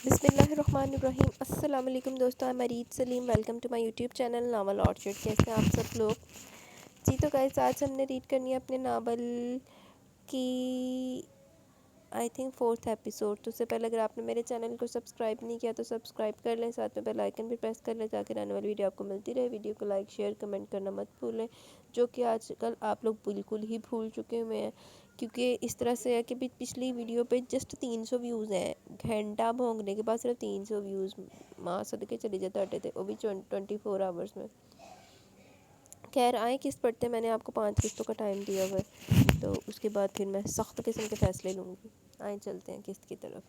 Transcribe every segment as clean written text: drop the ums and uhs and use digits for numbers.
بسم اللہ الرحمن الرحیم۔ السلام علیکم دوستوں، میں Mureed Saleem, welcome to my YouTube channel novel orchard. کیسے ہیں آپ سب لوگ؟ جی تو گائز، آج ہم نے ریڈ کرنی ہے اپنے ناول کی آئی تھنک 4th ایپیسوڈ۔ تو اس سے پہلے اگر آپ نے میرے چینل کو سبسکرائب نہیں کیا تو سبسکرائب کر لیں، ساتھ میں بیل آئیکن بھی پریس کر لیں تاکہ آنے والی ویڈیو آپ کو ملتی رہے۔ ویڈیو کو لائک شیئر کمنٹ کرنا مت بھولیں، جو کہ آج کل آپ لوگ بالکل ہی بھول چکے ہوئے ہیں، کیونکہ اس طرح سے ہے کہ پچھلی ویڈیو پہ جسٹ 300 ویوز ہیں۔ گھنٹہ بھونگنے کے بعد صرف 300 ویوز ماں صدقے چلی جاتے ہٹے تھے، وہ بھی 24 آورس میں۔ خیر آئیں قسط پڑھتے ہیں، میں نے آپ کو 5 قسطوں کا ٹائم دیا ہوا ہے، تو اس کے بعد پھر میں سخت قسم کے فیصلے لوں گی۔ آئیں چلتے ہیں قسط کی طرف۔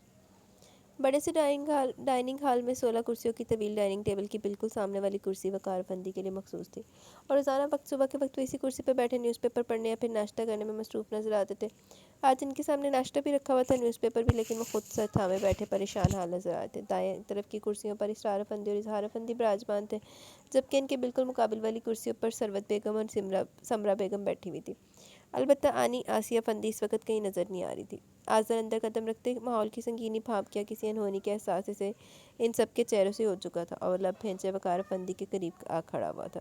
بڑے سے ڈائننگ ہال میں 16 کرسیوں کی طویل ڈائننگ ٹیبل کی بالکل سامنے والی کرسی وقار افندی کے لیے مخصوص تھی، اور روزانہ صبح کے وقت وہ اسی کرسی پر بیٹھے نیوز پیپر پڑھنے یا پھر ناشتہ کرنے میں مصروف نظر آتے تھے۔ آج ان کے سامنے ناشتہ بھی رکھا ہوا تھا، نیوز پیپر بھی، لیکن وہ خود سر تھامے بیٹھے پریشان حال نظر آتے۔ دائیں طرف کی کرسیوں پر اسرار افندی اور اظہار افندی براجمان تھے، جبکہ ان کے بالکل مقابل والی کرسیوں پر سروت بیگم اور سمرا بیگم بیٹھی ہوئی تھی۔ البتہ آسیہ افندی اس وقت کہیں نظر نہیں آ رہی تھی۔ آذر اندر قدم رکھتے ماحول کی سنگینی بھانپ کیا کسی انہونی کے احساس سے ان سب کے چہروں سے ہو چکا تھا، اور لب بھینچے وقار افندی کے قریب آ کھڑا ہوا تھا۔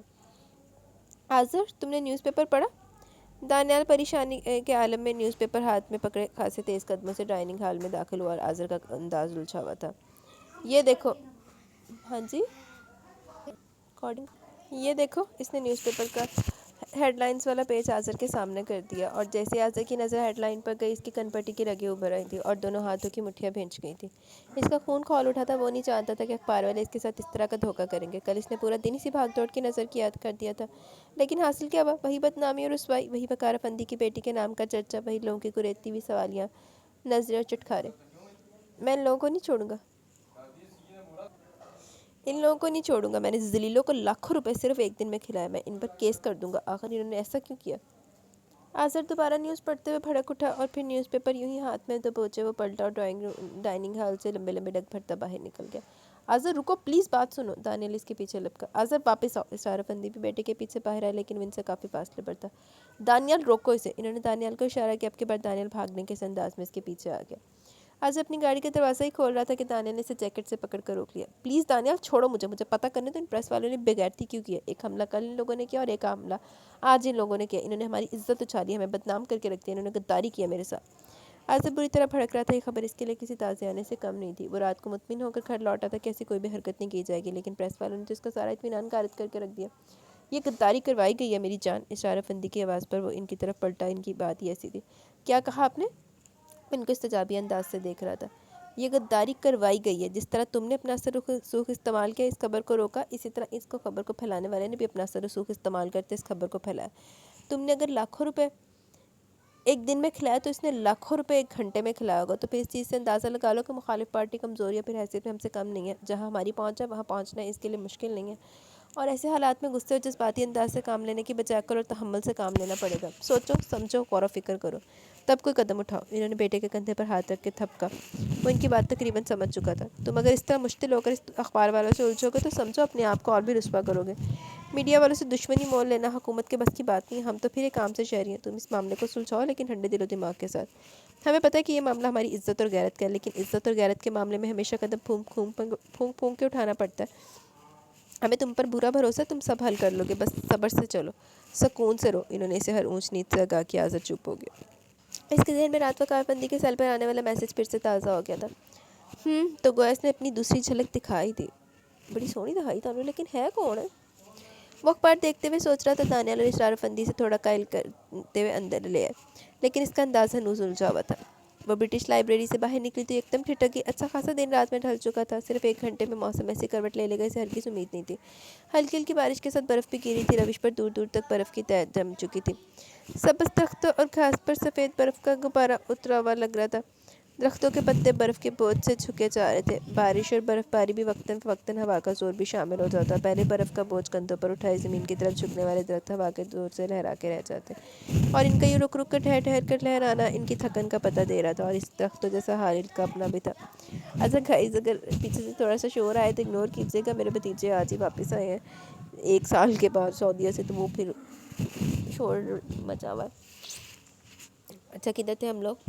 آذر، تم نے نیوز پیپر پڑھا؟ دانیال پریشانی کے عالم میں نیوز پیپر ہاتھ میں پکڑے خاصے تیز قدموں سے ڈائننگ ہال میں داخل ہوا، اور آذر کا انداز الجھا ہوا تھا۔ یہ دیکھو، ہاں جی، یہ دیکھو، اس نے نیوز پیپر کا ہیڈ لائنز والا پیج آذر کے سامنے کر دیا، اور جیسے آذر کی نظر ہیڈ لائن پر گئی، اس کی کن پٹی کی رگیں ابھر آئی تھیں اور دونوں ہاتھوں کی مٹھیاں بھینچ گئی تھیں۔ اس کا خون کھول اٹھا تھا، وہ نہیں جانتا تھا کہ اخبار والے اس کے ساتھ اس طرح کا دھوکہ کریں گے۔ کل اس نے پورا دن اسی بھاگ دوڑ کی نظر کی یاد کر دیا تھا، لیکن حاصل کیا ہوا؟ وہی بدنامی اور رسوائی، وہی وقار افندی کی بیٹی کے نام کا چرچا، وہی لوگوں کی کریدتی ہوئی سوالیاں، نظریں اور چٹکارے۔ میں ان لوگوں کو نہیں چھوڑوں گا، ان لوگوں کو نہیں چھوڑوں گا۔ میں نے ذلیلوں کو لاکھوں روپے صرف ایک دن میں کھلایا، میں ان پر کیس کر دوں گا۔ آخر انہوں نے ایسا کیوں کیا؟ آذر دوبارہ نیوز پڑھتے ہوئے بھڑک اٹھا، اور پھر نیوز پیپر یوں ہی ہاتھ میں دبوچے وہ پلٹا اور ڈائننگ ہال سے لمبے لمبے ڈگ بھرتا باہر نکل گیا۔ آذر رکو پلیز، بات سنو، دانیال اس کے پیچھے لپکا۔ آذر واپس آؤ۔ اسرار افندی بھی بیٹے کے پیچھے باہر آئے، لیکن وہ ان سے کافی فاصلے پر تھا۔ دانیال روکو اسے، انہوں نے دانیال کو اشارہ کیا۔ اب کے بعد دانیال بھاگنے کے انداز میں اس کے پیچھے آ گیا۔ آج اپنی گاڑی کا دروازہ ہی کھول رہا تھا کہ دانیال نے اسے جیکٹ سے پکڑ کر روک لیا۔ پلیز دانیال چھوڑو مجھے پتہ کرنے تو ان پریس والوں نے بےغیرتی کیوں کیا۔ ایک حملہ کل ان لوگوں نے کیا اور ایک حملہ آج ان لوگوں نے کیا۔ انہوں نے ہماری عزت اچھالی، ہمیں بدنام کر کے رکھ دیا، انہوں نے غداری کیا میرے ساتھ۔ آج بری طرح بھڑک رہا تھا، یہ خبر اس کے لیے کسی تازے آنے سے کم نہیں تھی۔ وہ رات کو مطمئن ہو کر گھر لوٹا تھا کہ ایسی کوئی بھی حرکت نہیں کی جائے گی، لیکن پریس والوں نے تو اس کا سارا اطمینان غارت کر کے رکھ دیا۔ یہ غداری کروائی گئی ہے میری جان۔ اشارہ افندی کی آواز پر وہ ان کی طرف پلٹا، ان کی بات ہی ایسی تھی۔ کیا کہا آپ نے؟ ان کو استجابی انداز سے دیکھ رہا تھا۔ یہ غداری کروائی گئی ہے، جس طرح تم نے اپنا اثر رسوخ استعمال کیا اس خبر کو روکا، اسی طرح اس کو خبر کو پھیلانے والے نے بھی اپنا اثر رسوخ استعمال کرتے اس خبر کو پھیلایا۔ تم نے اگر لاکھوں روپے ایک دن میں کھلایا تو اس نے لاکھوں روپے ایک گھنٹے میں کھلایا ہوگا۔ تو پھر اس چیز سے اندازہ لگا لو کہ مخالف پارٹی کمزور یا پھر حیثیت میں ہم سے کم نہیں ہے۔ جہاں ہماری پہنچ ہے وہاں پہنچنا اس کے لیے مشکل نہیں ہے، اور ایسے حالات میں غصے اور جذباتی انداز سے کام لینے کی بجائے عقل اور تحمل سے کام لینا پڑے گا۔ سوچو سمجھو، غور و فکر کرو، تب کوئی قدم اٹھاؤ۔ انہوں نے بیٹے کے کندھے پر ہاتھ رکھ کے تھپکا، وہ ان کی بات تقریباً سمجھ چکا تھا۔ تم اگر اس طرح مشتعل ہو کر اس اخبار والوں سے الجھو گے تو سمجھو اپنے آپ کو اور بھی رسوا کرو گے۔ میڈیا والوں سے دشمنی مول لینا حکومت کے بس کی بات نہیں ہے، ہم تو پھر ایک عام سے شہری ہیں۔ تم اس معاملے کو سلجھاؤ، لیکن ٹھنڈے دل و دماغ کے ساتھ۔ ہمیں پتہ ہے کہ یہ معاملہ ہماری عزت اور غیرت کا ہے، لیکن عزت اور غیرت کے معاملے میں ہمیشہ قدم پھونک کے اٹھانا پڑتا ہے۔ ہمیں تم پر برا بھروسہ ہے، تم سب حل کر لو گے، بس صبر سے چلو، سکون سے رہو۔ انہوں نے اسے ہر اونچ نیچ سے آگاہ کیا۔ آذر چپ ہو گیا۔ اس کے ذہن میں رات وقار افندی کے سیل پر آنے والا میسج پھر سے تازہ ہو گیا تھا۔ تو گویا اس نے اپنی دوسری جھلک دکھائی تھی۔ بڑی سونی دکھائی تھا انہوں، لیکن ہے کون ہے؟ وہ اخبار دیکھتے ہوئے سوچ رہا تھا۔ دانیال اور اسرار افندی سے تھوڑا قائل کرتے ہوئے اندر لے آئے، لیکن اس کا انداز ہنوز الجھا ہوا تھا۔ وہ برٹش لائبریری سے باہر نکلی تو ایک دم ٹھٹک گئی۔ اچھا خاصا دن رات میں ڈھل چکا تھا، صرف ایک گھنٹے میں موسم ایسی کروٹ لے گا اسے ہرگز امید نہیں تھی۔ ہلکی ہلکی بارش کے ساتھ برف بھی گری تھی، روش پر دور دور تک برف کی تہ جم چکی تھی۔ سبز درختوں اور گھاس پر سفید برف کا غبارہ اترا ہوا لگ رہا تھا، درختوں کے پتے برف کے بوجھ سے جھکے جا رہے تھے۔ بارش اور برف باری بھی وقتاً فوقتاً ہوا کا زور بھی شامل ہو جاتا، پہلے برف کا بوجھ کندھوں پر اٹھائے زمین کی طرف جھکنے والے درخت ہوا کے زور سے لہرا کے رہ جاتے، اور ان کا یہ رک رک کر ٹھہر ٹھہر کر لہرانا ان کی تھکن کا پتہ دے رہا تھا، اور اس درختوں جیسا حال ان کا اپنا بھی تھا۔ اچھا گائز، اگر پیچھے سے تھوڑا سا شور آئے تو اگنور کیجیے گا، میرے بھتیجے آج ہی واپس آئے ہیں 1 سال کے بعد سعودیہ سے، تو وہ پھر شور مچا ہوا ہے۔ اچھا کدھر تھے ہم لوگ؟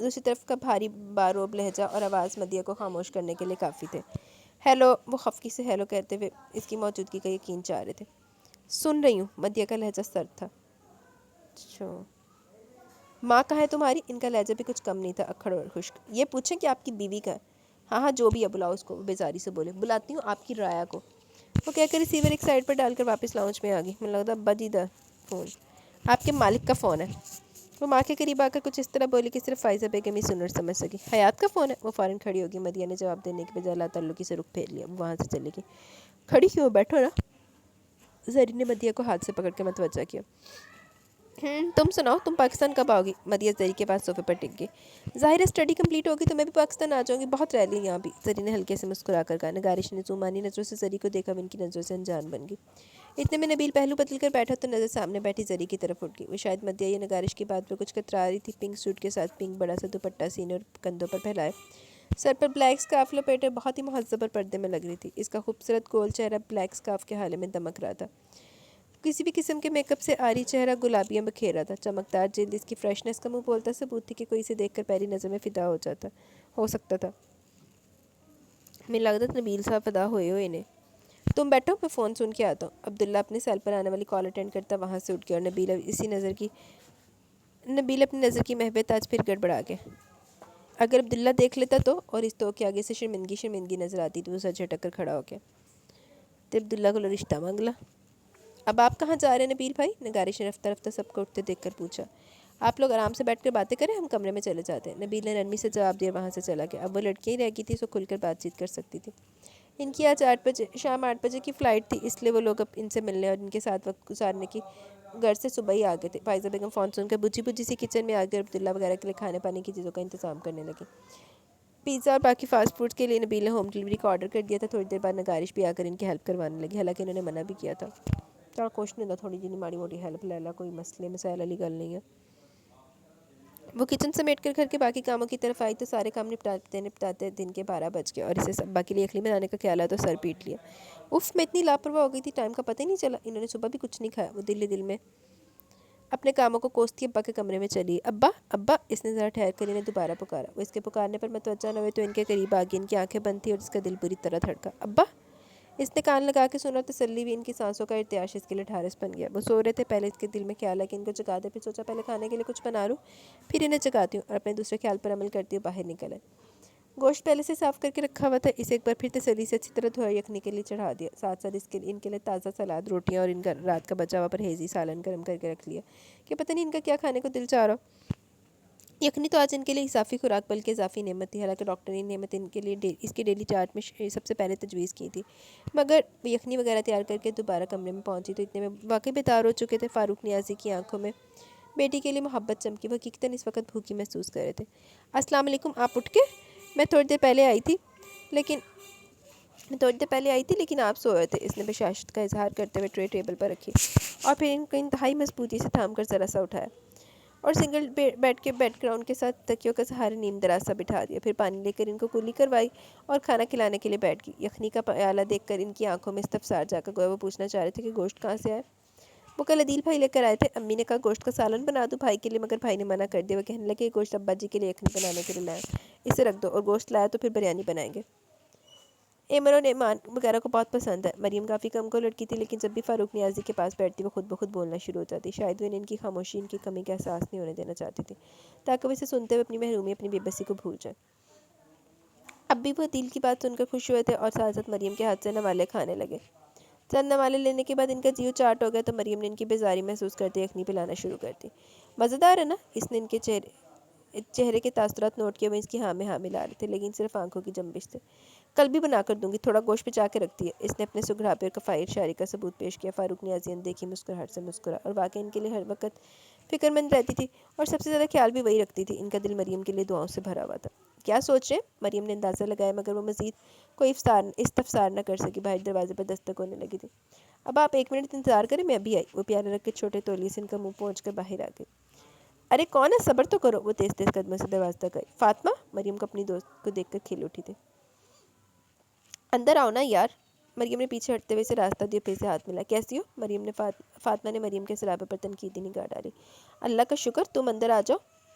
دوسری طرف کا بھاری باروب لہجہ اور آواز مدیہ کو خاموش کرنے کے لیے کافی تھے۔ ہیلو، وہ خفکی سے ہیلو کہتے ہوئے اس کی موجودگی کا یقین چاہ رہے تھے۔ سن رہی ہوں، مدیہ کا لہجہ سرد تھا۔ اچھا، ماں کہاں ہے تمہاری؟ ان کا لہجہ بھی کچھ کم نہیں تھا، اکھڑ اور خشک۔ یہ پوچھیں کہ آپ کی بیوی کا ہے؟ ہاں ہاں جو بھی ہے، بلاؤ اس کو، وہ بیزاری سے بولے۔ بلاتی ہوں آپ کی رایا کو، وہ کہہ کر ریسیور ایک سائڈ پر ڈال کر واپس لاؤنج میں آ گئی۔ مجھے لگتا ابا جی دا فون، آپ کے مالک کا فون ہے۔ وہ ماں کے قریب آ کر کچھ اس طرح بولی کہ صرف فائزہ بیگم ہی سن اور سمجھ سکی۔ حیات کا فون ہے؟ وہ فوراً کھڑی ہوگی۔ مدیہ نے جواب دینے کے بجائے لا تعلقی سے رخ پھیر لیا۔ وہ وہاں سے چلے گی۔ کھڑی کیوں ہو؟ بیٹھو نا۔ زرین نے مدیہ کو ہاتھ سے پکڑ کے متوجہ کیا۔ تم سناؤ، تم پاکستان کب آؤ گی؟ مدیہ زری کے پاس صوفے پر ٹک گئی۔ ظاہر ہے اسٹڈی کمپلیٹ ہوگی تو میں بھی پاکستان آ جاؤں گی، بہت رہ لی یہاں بھی۔ زری نے ہلکے سے مسکرا کر کہا۔ نگارش نے زومانی نظروں سے زری کو دیکھا، وہ ان کی نظروں سے انجان بن گئی۔ اتنے میں نبیل پہلو بدل کر بیٹھا تو نظر سامنے بیٹھی زری کی طرف اٹھ گئی۔ وہ شاید مدیہ یا نگارش کی بات پر کچھ کترا رہی تھی۔ پنک سوٹ کے ساتھ پنک بڑا سا دوپٹہ سینے اور کندھوں پر پھیلائے، سر پر بلیک سکارف لپیٹے بہت ہی مہذب اور پردے میں لگ رہی تھی۔ اس کا خوبصورت گول چہرہ بلیک سکارف کے حالے میں دمک رہا تھا۔ کسی بھی قسم کے میک اپ سے آری چہرہ گلابیاں بکھیر رہا تھا۔ چمکدار جلد اس کی فریشنس کا منہ بولتا ثبوت تھی کہ کوئی اسے دیکھ کر پہلی نظر میں فدا ہو سکتا تھا۔ میں لگتا نبیل صاحب فدا ہوئے انہیں۔ تم بیٹھو، میں فون سن کے آتا ہوں۔ عبداللہ اپنے سیل پر آنے والی کال اٹینڈ کرتا وہاں سے اٹھ گیا اور نبیل اپنی نظر کی محبت آج پھر گڑبڑا گیا۔ اگر عبداللہ دیکھ لیتا تو، اور اس تو کے آگے سے شرمندگی نظر آتی تو وہ سر جھٹک کر کھڑا ہو گیا۔ تو عبداللہ کو رشتہ مانگلا۔ اب آپ کہاں جا رہے ہیں نبیل بھائی؟ نگارش نے رفتہ رفتہ سب کو اٹھتے دیکھ کر پوچھا۔ آپ لوگ آرام سے بیٹھ کر باتیں کریں، ہم کمرے میں چلے جاتے ہیں۔ نبیل نے نرمی سے جواب دیا، وہاں سے چلا گیا۔ اب وہ لڑکیاں ہی رہ گئی تھی، سو کھل کر بات چیت کر سکتی تھی۔ ان کی آج شام 8 بجے کی فلائٹ تھی، اس لیے وہ لوگ اب ان سے ملنے اور ان کے ساتھ وقت گزارنے کی گھر سے صبح ہی آ گئے تھے۔ فائزہ بیگم فون سن کر بجھی سی کچن میں آ گئی اور عبداللہ وغیرہ کے لیے کھانے پانے کی چیزوں کا انتظام کرنے لگی۔ پیزا اور باقی فاسٹ فوڈز کے لیے نبیل نے ہوم ڈلیوری کا آرڈر کر دیا تھا۔ تھوڑی دیر بعد نگارش بھی آ کر ان کی ہیلپ کروانے لگی، حالانکہ انہوں نے منع بھی کیا تھا۔ چل کچھ نہیں تھا، تھوڑی جی ماڑی موٹی ہیلپ لے لا، کوئی مسائل والی گل نہیں ہے۔ وہ کچن سمیٹ کر گھر کے باقی کاموں کی طرف آئی تو سارے کام نپٹاتے دن کے 12 بج گئے اور اسے سبا کے لیے یخنی بنانے کا خیال آیا تو سر پیٹ لیا۔ اف، میں اتنی لاپرواہ ہو گئی تھی، ٹائم کا پتہ ہی نہیں چلا۔ انہوں نے صبح بھی کچھ نہیں کھایا۔ وہ دل میں اپنے کاموں کو کوستی ابا کے کمرے میں چلی۔ ابا ابا، اس نے ذرا ٹھہر کر انہیں دوبارہ پکارا۔ وہ اس کے پکارنے پر متوجہ نہ ہوئے تو ان کے قریب آ گئی۔ ان کی آنکھیں بند تھیں اور اس کا دل بری طرح دھڑکا۔ ابا! اس نے کان لگا کے سنا، تسلی ہوئی۔ ان کی سانسوں کا ارتعاش اس کے لیے ٹھارس بن گیا۔ وہ سو رہے تھے، پہلے اس کے دل میں خیال ہے کہ ان کو جگا دے، پھر سوچا پہلے کھانے کے لیے کچھ بنا لوں، پھر انہیں جگاتی ہوں، اور اپنے دوسرے خیال پر عمل کرتی ہوں باہر نکل آئے۔ گوشت پہلے سے صاف کر کے رکھا ہوا تھا، اسے ایک بار پھر تسلی سے اچھی طرح دھویا یخنی کے لیے چڑھا دیا۔ ساتھ ساتھ ان کے لیے تازہ سلاد، روٹیاں اور ان کا رات کا بچا ہوا پرہیزی سالن گرم کر کے رکھ لیا کہ پتہ نہیں ان کا کیا کھانے کو دل چاہ رہا۔ یخنی تو آج ان کے لیے اضافی خوراک بلکہ اضافی نعمت تھی، حالانکہ ڈاکٹر نے نعمت ان کے لیے اس کی ڈیلی چارٹ میں سب سے پہلے تجویز کی تھی۔ مگر یخنی وغیرہ تیار کر کے دوبارہ کمرے میں پہنچی تو اتنے میں واقعی بیدار ہو چکے تھے۔ فاروق نیازی کی آنکھوں میں بیٹی کے لیے محبت چمکی۔ وہ حقیقتاً اس وقت بھوکی محسوس کر رہے تھے۔ السلام علیکم، آپ اٹھ کے؟ میں تھوڑی دیر پہلے آئی تھی لیکن آپ سو رہے تھے، اس نے بشاشت کا اظہار کرتے ہوئے ٹرے ٹیبل پر رکھی اور پھر ان کو انتہائی مضبوطی سے تھام کر ذرا سا اٹھایا اور سنگل بیڈ کے بیڈ گراؤنڈ کے ساتھ تکیوں کا سہارا نیم دراز سا بٹھا دیا۔ پھر پانی لے کر ان کو کلی کروائی اور کھانا کھلانے کے لیے بیٹھ گئی۔ یخنی کا پیالہ دیکھ کر ان کی آنکھوں میں استفسار جاگا، گویا وہ پوچھنا چاہ رہے تھے کہ گوشت کہاں سے آئے۔ وہ کل عدیل بھائی لے کر آئے تھے، امی نے کہا گوشت کا سالن بنا دوں بھائی کے لیے، مگر بھائی نے منع کر دیا۔ وہ کہنے لگے کہ گوشت ابا جی کے لیے یخنی بنانے کے لیے لائے، اسے رکھ دو، اور گوشت لایا تو پھر بریانی بنائیں گے۔ ایمن اور ایمان وغیرہ کو بہت پسند ہے۔ مریم کافی کم کو لڑکی تھی، لیکن جب بھی فاروق نیازی کے پاس بیٹھتی وہ خود بخود بولنا شروع ہو جاتی۔ شاید وہ ان کی خاموشی ان کی کمی کا احساس نہیں ہونے دینا چاہتی تھی، تاکہ وہ اسے سنتے ہوئے اپنی محرومی، اپنی بے بسی کو بھول جائیں۔ اب بھی وہ دل کی بات سن کر خوش ہوئے تھے اور ساتھ ساتھ مریم کے ہاتھ سے نوالے کھانے لگے۔ چند نوالے لینے کے بعد ان کا جیو چاٹ ہو گیا تو مریم نے ان کی بیزاری محسوس کرتے یخنی پلانا شروع کر دی۔ مزیدار ہے نا؟ اس نے ان کے چہرے کے تاثرات نوٹ کیے، وہ اس کی ہاں میں ہاں ملا رہے تھے، لیکن صرف آنکھوں کی جنبش تھے۔ کل بھی بنا کر دوں گی، تھوڑا گوشت پچا کے رکھتی ہے، اس نے اپنے سگھڑاپے اور کفائی اشارے کا ثبوت پیش کیا۔ فاروق نیازی نے دیکھی مسکراہٹ سے مسکرا، اور واقعی ان کے لیے ہر وقت فکر مند رہتی تھی اور سب سے زیادہ خیال بھی وہی رکھتی تھی۔ ان کا دل مریم کے لیے دعاؤں سے بھرا ہوا تھا۔ کیا سوچ رہے ہیں؟ مریم نے اندازہ لگایا، مگر وہ مزید کوئی استفسار نہ کر سکی۔ باہر دروازے پر دستک ہونے لگی تھی۔ اب آپ 1 منٹ انتظار کریں، میں ابھی آئی۔ وہ پیالہ رکھ کے چھوٹے تولیے سے ان کا منہ پہنچ کر باہر آ گئی۔ ارے کون ہے؟ صبر تو کرو۔ وہ تیز تیز قدموں سے دروازے تک آئی۔ فاطمہ؟ مریم کو اپنی دوست کو دیکھ کر کھل اٹھی تھی۔ اندر آؤ نا یار۔ مریم نے پیچھے ہٹتے ہوئے اسے راستہ دیا، پھر سے ہاتھ ملا۔ کیسی ہو؟ فاطمہ نے مریم کے سرابے پر تنقیدی نگاہ ڈالی۔ اللہ کا شکر، تم اندر آ جاؤ۔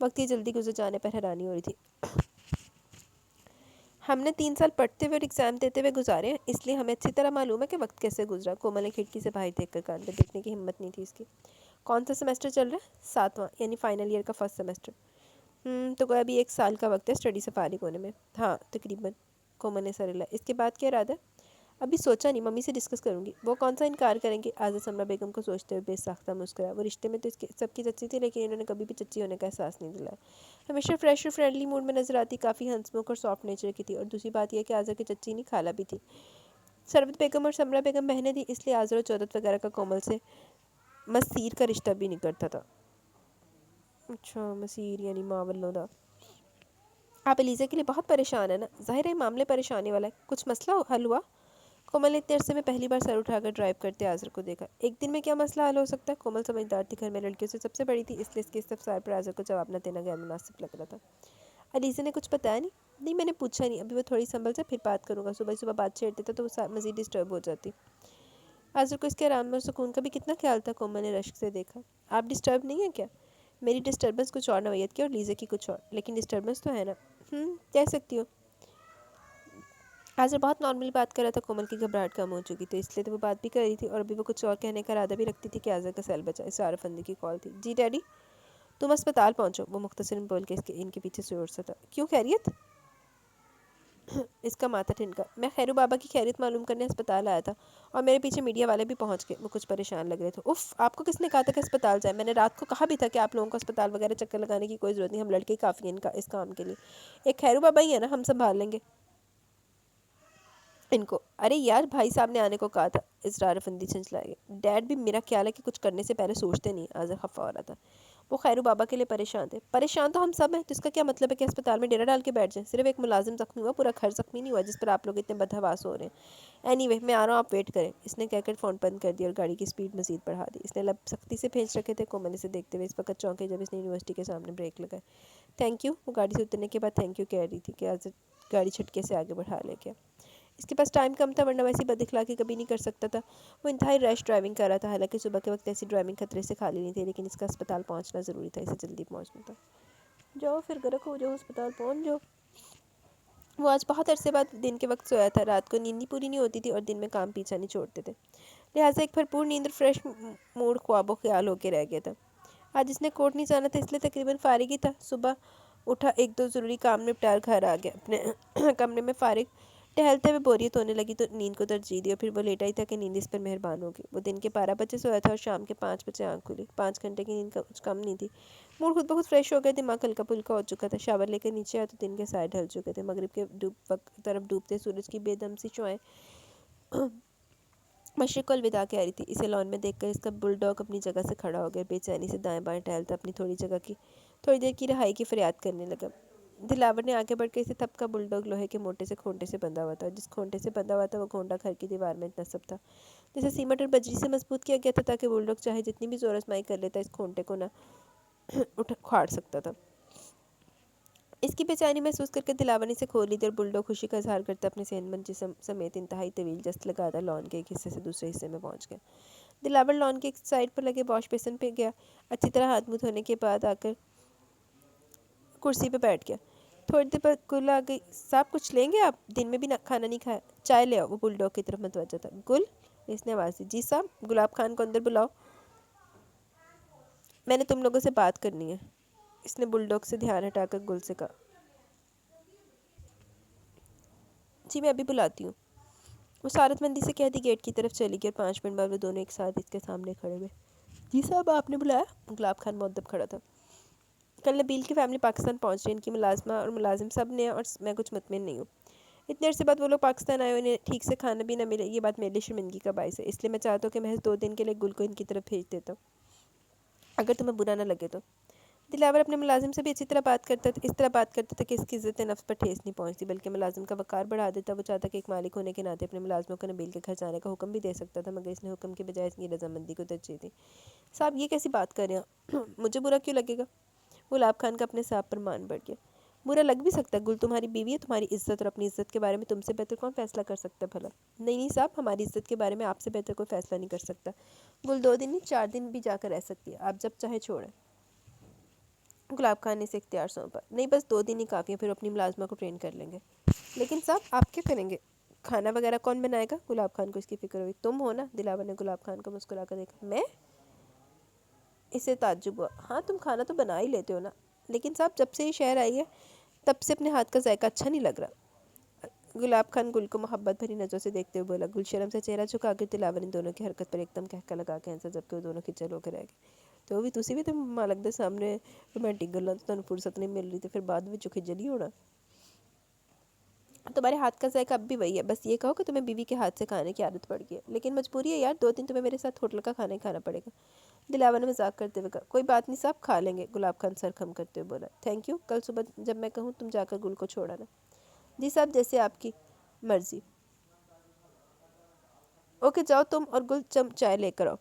وقت یہ جلدی گزر جانے پر حیرانی ہو رہی تھی۔ ہم نے 3 سال پڑھتے ہوئے اور ایگزام دیتے ہوئے گزارے ہیں، اس لیے ہمیں اچھی طرح معلوم ہے کہ وقت کیسے گزرا۔ کومل نے کھڑکی سے باہر دیکھ کر کان پہ دیکھنے کی ہمت نہیں تھی اس کی۔ کون سا سیمسٹر چل رہا ہے؟ 7واں، یعنی فائنل ایئر کا فرسٹ سیمسٹر۔ تو کوئی ابھی 1 سال کا وقت ہے اسٹڈی سے فارغ ہونے میں۔ ہاں تقریباً، کومل نے سر ہلایا۔ اس کے بعد کیا ارادہ ہے؟ ابھی سوچا نہیں، ممی سے ڈسکس کروں گی، وہ کون سا انکار کریں گے؟ آزاد سمرہ بیگم کو سوچتے ہوئے بے ساختہ مسکرایا۔ وہ رشتے میں تو اس کی سب کی چچی تھی، لیکن انہوں نے کبھی بھی چچی ہونے کا احساس نہیں دلایا۔ ہمیشہ فریش اور فرینڈلی موڈ میں نظر آتی، کافی ہنس مکھ اور سافٹ نیچر کی تھی، اور دوسری بات یہ کہ آزاد کی چچی نہیں خالہ بھی تھی۔ سروت بیگم اور سمرہ بیگم بہنیں تھیں، اس لیے آزاد اور چودت وغیرہ کا کومل سے مسیر کا رشتہ بھی نہیں کرتا تھا۔ اچھا، مسیر یعنی ماں والوں دا۔ آپ علیزہ کے لیے بہت پریشان ہیں نا؟ ظاہر ہے معاملے پریشانی والا ہے، کچھ مسئلہ حل ہوا؟ کومل نے اتنے عرصے میں پہلی بار سر اٹھا کر ڈرائیو کرتے آذر کو دیکھا۔ ایک دن میں کیا مسئلہ حل ہو سکتا ہے؟ کومل سمجھدار تھی، گھر میں لڑکیوں سے سب سے بڑی تھی، اس لیے اس کے استفسار پر آذر کو جواب نہ دینا غیر مناسب لگ رہا تھا۔ علیزہ نے کچھ بتایا نہیں؟ نہیں میں نے پوچھا نہیں، ابھی وہ تھوڑی سنبھل جائے پھر بات کروں گا، صبح صبح بات چھیڑ دیتا تو وہ مزید ڈسٹرب ہو جاتی۔ آذر کو اس کے آرام اور سکون کا بھی کتنا خیال تھا۔ کومل نے رشک سے دیکھا۔ آپ ڈسٹرب نہیں ہیں کیا؟ میری ڈسٹربنس کچھ اور نوعیت کی اور لیزا کی کچھ اور، لیکن ڈسٹربنس تو ہے نا۔ کہہ سکتی ہو۔ آذر بہت نارملی بات کر رہا تھا، کومل کی گھبراہٹ کم ہو چکی تھی، اس لیے تو وہ بات بھی کر رہی تھی، اور ابھی وہ کچھ اور کہنے کا ارادہ بھی رکھتی تھی کہ آذر کا سیل بچا۔ اس عارف اندی کی کال تھی۔ جی ڈیڈی، تم اسپتال پہنچو، وہ مختصراً بول کے ان کے پیچھے سے اڑ سا تھا۔ کیوں، خیریت؟ اس کا ماتھا ٹھنکا۔ میں خیرو بابا کی خیریت معلوم کرنے اسپتال آیا تھا، اور میرے پیچھے میڈیا والے بھی پہنچ گئے، وہ کچھ پریشان لگ رہے تھے۔ اف، آپ کو کس نے کہا تھا کہ اسپتال جائیں؟ میں نے رات کو کہا بھی تھا کہ آپ لوگوں کو اسپتال وغیرہ چکر لگانے کی کوئی ضرورت نہیں، ہم لڑکے ہی کافی ہیں اس کام کے لیے۔ ایک خیرو بابا ہی ہے نا، ہم سنبھال لیں گے ان کو۔ ارے یار، بھائی صاحب نے آنے کو کہا تھا، اسرار افندی جھنجھلائے گئے۔ ڈیڈ بھی میرا خیال ہے کہ کچھ کرنے سے پہلے سوچتے نہیں۔ آذر خفا ہو رہا تھا۔ وہ خیرو بابا کے لیے پریشان تھے۔ پریشان تو ہم سب ہیں، تو اس کا کیا مطلب ہے کہ اسپتال میں ڈیرا ڈال کے بیٹھ جائیں؟ صرف ایک ملازم زخمی ہوا، پورا گھر زخمی نہیں ہوا جس پر آپ لوگ اتنے بدحواس ہو رہے ہیں۔ اینی وے، میں آ رہا ہوں، آپ ویٹ کریں، اس نے کہہ کر فون بند کر دیا اور گاڑی کی سپیڈ مزید بڑھا دی۔ اس نے لب سختی سے بھینچ رکھے تھے۔ کومل اسے دیکھتے ہوئے اس وقت چونکے جب اس نے یونیورسٹی کے سامنے بریک لگائے۔ تھینک یو، وہ گاڑی سے اترنے کے بعد تھینک یو کہہ رہی تھی کہ آذر گاڑی چھٹکے سے آگے بڑھا لے گیا۔ اس کے پاس ٹائم کم تھا، ورنہ ویسی بد اخلاقی کبھی نہیں کر سکتا تھا۔ وہ انتہائی ریش ڈرائیونگ کر رہا تھا، حالانکہ صبح کے وقت ایسی ڈرائیونگ خطرے سے خالی نہیں تھی، لیکن اس کا اسپتال پہنچنا ضروری تھا، اسے جلدی پہنچنا تھا۔ جاؤ پھر غرق ہو جاؤ، اسپتال پہنچ جاؤ۔ وہ آج بہت عرصے بعد دن کے وقت سویا تھا، رات کو نیند پوری نہیں ہوتی تھی اور دن میں کام پیچھا نہیں چھوڑتے تھے، لہٰذا ایک بھرپور نیند اور فریش موڈ خواب و خیال ہو کے رہ گیا تھا۔ آج اس نے کورٹ نہیں جانا تھا، اس لیے تقریباً فارغ ہی تھا۔ صبح اٹھا، 1-2 ضروری کام نپٹا گھر آ گیا، اپنے کمرے میں فارغ ٹہلتے ہوئے بوریت ہونے لگی تو نیند کو ترجیح دی، اور پھر وہ لیٹا ہی تھا کہ نیند اس پر مہربان ہوگی۔ وہ دن کے 12 بجے سویا تھا اور شام کے 5 بجے آنکھ کھلی۔ 5 گھنٹے کی نیند کا کچھ کم نہیں تھی۔ موڈ خود بخود فریش ہو گیا، دماغ ہلکا پھلکا ہو چکا تھا۔ شاور لے کر نیچے آیا تو دن کے سائے ڈھل چکے تھے، مغرب کے طرف ڈوبتے سورج کی بے دم سی شعاعیں مشرق کو الوداع کہہ رہی تھی۔ اسے لان میں دیکھ کر اس کا بل ڈاگ اپنی جگہ سے کھڑا ہو گیا، بے چینی سے دائیں بائیں ٹہلتا اپنی تھوڑی دیر کی رہائی کی فریاد کرنے لگا۔ دلاور نے آگے بڑھ کے اسے تھپکا۔ بل ڈاگ لوہے کے موٹے سے کھونٹے سے بندھا ہوا تھا، جس کھونٹے سے بندھا ہوا تھا وہ کھونٹا گھر کی دیوار میں نصب تھا، جسے سیمنٹ اور بجری سے مضبوط کیا گیا تھا تاکہ بل ڈاگ چاہے جتنی بھی زور آزمائی کر لیتا اس کھونٹے کو نہ اکھاڑ سکتا تھا۔ اس کی بے چینی محسوس کر کے دلاور نے اسے کھول لی تھی، اور بل ڈاگ خوشی کا اظہار کرتا اپنے صحت مند جسم سمیت انتہائی طویل جست لگاتا لان کے ایک حصے سے دوسرے حصے میں پہنچ گیا۔ دلاور لان کے ایک سائڈ پر لگے واش بیسن پہ گیا، اچھی طرح ہاتھ منہ دھونے کے بعد آ کر کرسی پہ بیٹھ گیا۔ تھوڑی دیر بعد گل آ گئی۔ صاحب کچھ لیں گے آپ؟ دن میں بھی کھانا نہیں کھایا۔ چائے لے آؤ، وہ بل ڈاگ کی طرف متوجہ تھا۔ گل، اس نے آواز دی۔ جی صاحب، گلاب خان کو اندر بلاؤ، میں نے تم لوگوں سے بات کرنی ہے، اس نے بل ڈاگ سے دھیان ہٹا کر گل سے کہا۔ جی میں ابھی بلاتی ہوں، وہ سارت مندی سے کہہ دی گیٹ کی طرف چلی گئی، اور 5 منٹ بعد وہ دونوں ایک ساتھ اس کے سامنے کھڑے ہوئے۔ جی صاحب، آپ نے بلایا؟ گلاب خان مؤدب کھڑا تھا۔ کل نبیل کی فیملی پاکستان پہنچ رہی ہے، ان کی ملازمہ اور ملازم سب نے، اور میں کچھ مطمئن نہیں ہوں۔ اتنے عرصے بعد وہ لوگ پاکستان آئے، انہیں ٹھیک سے کھانا بھی نہ ملے، یہ بات میرے لیے شرمندگی کا باعث ہے، اس لیے میں چاہتا ہوں کہ محض 2 دن کے لیے گل کو ان کی طرف بھیج دیتا ہوں، اگر تمہیں برا نہ لگے تو۔ دلاور اپنے ملازم سے بھی اچھی طرح بات کرتا تھا، اس طرح بات کرتا تھا کہ اس کی عزت نفس پر ٹھیس نہیں پہنچتی، بلکہ ملازم کا وقار بڑھا دیتا۔ وہ چاہتا کہ ایک مالک ہونے کے ناطے اپنے ملازموں کو نبیل کے گھر جانے کا حکم بھی دے سکتا تھا، مگر اس نے حکم کے بجائے اس کی رضامندی کو ترجیح دی۔ صاحب یہ کیسی بات کر رہے ہیں؟ مجھے برا کیوں لگے گا؟ گلاب خان کا اپنے صاحب پر مان بڑھ گیا۔ برا لگ بھی سکتا ہے، گل تمہاری بیوی ہے، تمہاری عزت اور اپنی عزت کے بارے میں تم سے بہتر کون فیصلہ کر سکتا ہے بھلا؟ نہیں صاحب، ہماری عزت کے بارے میں آپ سے بہتر کوئی فیصلہ نہیں کر سکتا۔ گل 2 دن نہیں 4 دن بھی جا کر رہ سکتی ہے، آپ جب چاہے چھوڑیں۔ گلاب خان نے اسے اختیار سونپا۔ نہیں بس 2 دن ہی کافی ہیں، پھر اپنی ملازمہ کو ٹرین کر لیں گے۔ لیکن صاحب آپ کیا کریں گے؟ کھانا وغیرہ کون بنائے گا؟ گلاب خان کو اس کی فکر ہوئی۔ تم ہو نا؟ دلاور نے گلاب خان کو مسکرا کر دیکھا۔ میں؟ اسے تعجب ہوا۔ ہاں تم کھانا تو بنا ہی لیتے ہو نا، لیکن صاحب جب سے یہ شہر آئی ہے تب سے اپنے ہاتھ کا ذائقہ اچھا نہیں لگ رہا۔ گلاب خان گل کو محبت بھری نظروں سے دیکھتے ہوئے بولا۔ گل شرم سے چہرہ جھکا کر دلاور نے دونوں کی حرکت پر ایک دم کہکا لگا کے ہنسا، جبکہ وہ دونوں کھچل ہو کے رہ گئے۔ تو بھی تسی بھی تے مالک دے سامنے رومانٹک گلاں تو تانوں فرصت نہیں مل رہی، تے پھر بعد وچ کھجل ہی ہونا۔ تمہارے ہاتھ کا ذائقہ اب بھی وہی ہے، بس یہ کہو کہ تمہیں بیوی کے ہاتھ سے کھانے کی عادت پڑ گئی ہے۔ لیکن مجبوری ہے یار، 2 دن تمہیں میرے ساتھ ہوٹل کا کھانا ہی کھانا پڑے گا۔ دلاور نے مذاق کرتے ہوئے کہا۔ کوئی بات نہیں صاحب، کھا لیں گے، گلاب خان سر خم کرتے ہوئے بولا۔ تھینک یو، کل صبح جب میں کہوں تم جا کر گل کو چھوڑ آنا۔ جی صاحب، جیسے آپ کی مرضی۔ اوکے جاؤ تم اور گل چائے لے کر آؤ۔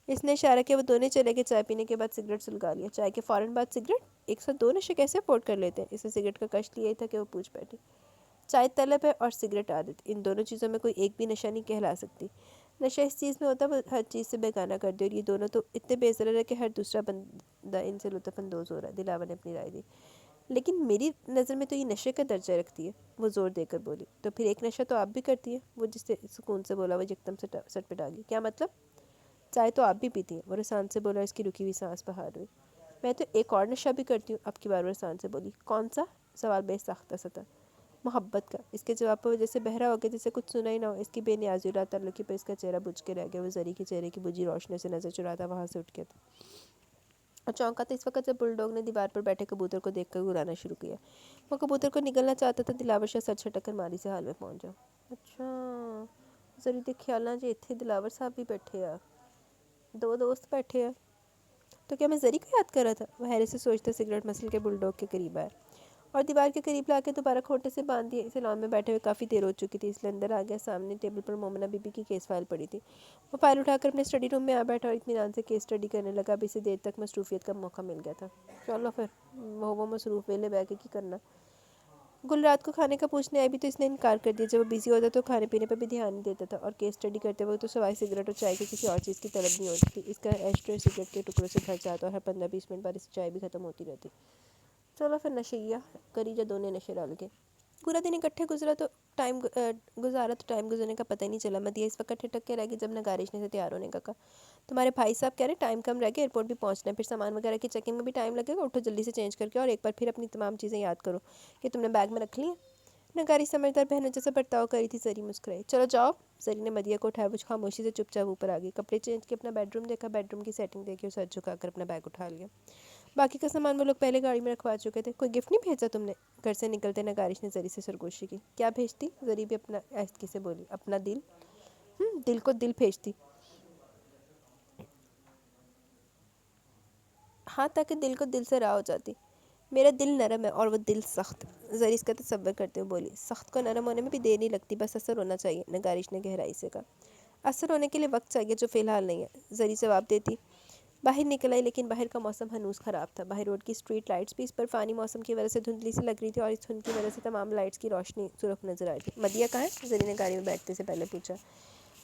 اس نے اشارہ کیا۔ وہ دونوں چلے گئے۔ چائے پینے کے بعد سگریٹ سلگا لیا۔ چائے کے فوراً بعد سگریٹ؟ ایک ساتھ 2 نشے کیسے افورڈ کر لیتے ہیں؟ اسے سگریٹ کا کشٹ یہی تھا کہ وہ پوچھ بیٹھی۔ چائے طلب ہے اور سگریٹ عادت، ان دونوں چیزوں میں کوئی ایک بھی نشہ نہیں کہلا سکتی۔ نشہ اس چیز میں ہوتا ہے وہ ہر چیز سے بیگانہ کر دے، اور یہ دونوں تو اتنے بے ضرر ہے کہ ہر دوسرا بندہ ان سے لطف اندوز ہو رہا ہے۔ دلاور نے اپنی رائے دی۔ لیکن میری نظر میں تو یہ نشے کا درجہ رکھتی ہے، وہ زور دے کر بولی۔ تو پھر ایک نشہ تو آپ بھی کرتی ہیں، وہ جس سے سکون سے بولا۔ وہ یکدم سے سٹ پٹا گئی۔ کیا مطلب؟ چائے تو آپ بھی پیتی ہیں، وہ رسان سے بولا۔ اس کی رکی ہوئی سانس بحال ہوئی۔ میں تو ایک اور نشہ بھی کرتی ہوں، اب کی بار رسان سے بولی۔ کون سا؟ سوال بے ساختہ سا تھا۔ محبت کا۔ اس کے جواب پر وہ جیسے بہرا ہو گیا، جیسے کچھ سنا ہی نہ ہو۔ اس کی بے نیازی اور تعلقی پر اس کا چہرہ بجھ کے رہ گیا۔ وہ زری کے چہرے کی بجھی روشنی سے نظر چراتا وہاں سے اٹھ گیا تھا، اور چونکا تھا اس وقت جب بل ڈوگ نے دیوار پر بیٹھے کبوتر کو دیکھ کر گرانا شروع کیا۔ وہ کبوتر کو نگلنا چاہتا تھا۔ دلاور شاہ سر چھٹک کر ماری سے حال میں پہنچ جاؤ۔ اچھا زری دے خیالاں جے اتھے دلاور صاحب بھی بیٹھے آ، 2 دوست بیٹھے آ، تو کیا میں زری کو یاد کر رہا تھا؟ وہ حیرت سے سوچتا سگریٹ مسل کے بل ڈوگ کے قریب آیا اور دیوار کے قریب لا کے دوبارہ کھوٹے سے باندھ دیا۔ اسے لان میں بیٹھے ہوئے کافی دیر ہو چکی تھی، اس لیے اندر آ گیا۔ سامنے table per Momina be be کی کیس فائل پڑی تھی۔ وہ فائل اٹھا کر اپنے اسٹڈی روم میں آ بیٹھا اور اطمینان سے کیس اسٹڈی کرنے لگا۔ اب اسے دیر تک مصروفیت کا موقع مل گیا تھا۔ چلو پھر وہ مصروف ویلے بیٹھ کے کی کرنا۔ گل رات کو کھانے کا پوچھنے آئی بھی تو اس نے انکار کر دیا۔ جب وہ بیزی ہوتا تو کھانے پینے پر بھی دھیان نہیں دیتا تھا، اور کیس اسٹڈی کرتے وقت تو سوائے سگریٹ اور چائے کے کسی اور چیز کی طلب نہیں ہوتی تھی۔ اس کا ایشٹرے سگریٹ کے ٹکڑوں سے بھر جاتا اور ہر 15-20 منٹ بعد اس چائے بھی ختم ہوتی رہتی۔ چلو پھر نشیہ کری جا دونوں نشے ڈال کے۔ پورا دن اکٹھے گزارا تو ٹائم گزرنے کا پتہ ہی نہیں چلا۔ مدیہ اس وقت ٹھٹک کے رہ گئی جب نگارش نے اسے تیار ہونے کا کہا۔ تمہارے بھائی صاحب کہہ رہے ٹائم کم رہ گیا، ایئرپورٹ بھی پہنچنا ہے، پھر سامان وغیرہ کی چیکنگ میں بھی ٹائم لگے گا۔ اٹھو جلدی سے چینج کر کے اور ایک بار پھر اپنی تمام چیزیں یاد کرو کہ تم نے بیگ میں رکھ لی ہیں۔ نگاری سمجھدار بہنوں جیسا برتاؤ کری تھی۔ زری مسکرائی۔ چلو جاؤ۔ زری نے مدیہ کو اٹھایا، وہ خاموشی سے چپ چاپ اوپر آ گئی۔ کپڑے چینج کے اپنا بیڈ روم دیکھا، بیڈ روم کی سیٹنگ دیکھی اور سر جھکا کر اپنا بیگ اٹھا لیا۔ باقی کا سامان وہ لوگ پہلے گاڑی میں رکھوا چکے تھے۔ کوئی گفٹ نہیں بھیجا تم نے؟ گھر سے نکلتے نگارش نے زری سے سرگوشی کی۔ کیا بھیجتی؟ زری بھی اپنا آہستگی سے بولی۔ اپنا دل۔ دل کو دل بھیجتی۔ ہاں، تاکہ دل کو دل سے راہ ہو جاتی۔ میرا دل نرم ہے اور وہ دل سخت۔ زری اس کا تصور کرتے ہوئے بولی۔ سخت کو نرم ہونے میں بھی دیر نہیں لگتی، بس اثر ہونا چاہیے، نگارش نے گہرائی سے کہا۔ اثر ہونے کے لیے وقت چاہیے، جو فی الحال نہیں ہے، زری جواب دیتی۔ باہر نکل آئی، لیکن باہر کا موسم ہنوز خراب تھا۔ باہر روڈ کی اسٹریٹ لائٹس بھی اس برفانی موسم کی وجہ سے دھندلی سی لگ رہی تھی، اور اس دھند کی وجہ سے تمام لائٹس کی روشنی سرخ نظر آئی تھی۔ مدیہ کہاں ہے؟ زری نے گاڑی میں بیٹھتے سے پہلے پوچھا۔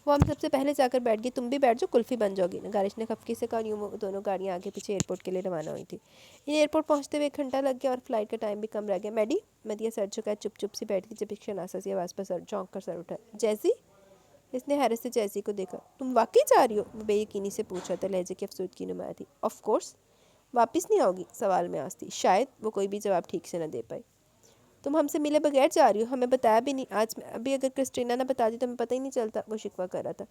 وہ ہم سب سے پہلے جا کر بیٹھ گئی، تم بھی بیٹھ جاؤ، کلفی بن جاؤ گی، نگارش نے خفگی سے کہا۔ یوں وہ دونوں گاڑیاں آگے پیچھے ایئرپورٹ کے لیے روانہ ہوئی تھی۔ انہیں ایئرپورٹ پہنچتے ہوئے 1 گھنٹہ لگ گیا اور فلائٹ کا ٹائم بھی کم رہ گیا۔ میڈی؟ مدیہ سر جھکائے چپ چپ سی بیٹھی تھی، جب ایک شناسا سی آواز پر چونک کر سر اٹھایا۔ جیسی؟ اس نے حیرت سے جیسی کو دیکھا۔ تم واقعی جا رہی ہو؟ وہ بے یقینی سے پوچھ رہا تھا، لہجے کی افسردگی نمایاں تھی۔ Of course. واپس نہیں آؤ گی؟ سوال میں آس تھی۔ شاید۔ وہ کوئی بھی جواب ٹھیک سے نہ دے پائی۔ تم ہم سے ملے بغیر جا رہی ہو؟ ہمیں بتایا بھی نہیں۔ آج ابھی اگر کرسٹینا نہ بتاتی تو ہمیں پتہ ہی نہیں چلتا، وہ شکوہ کر رہا تھا۔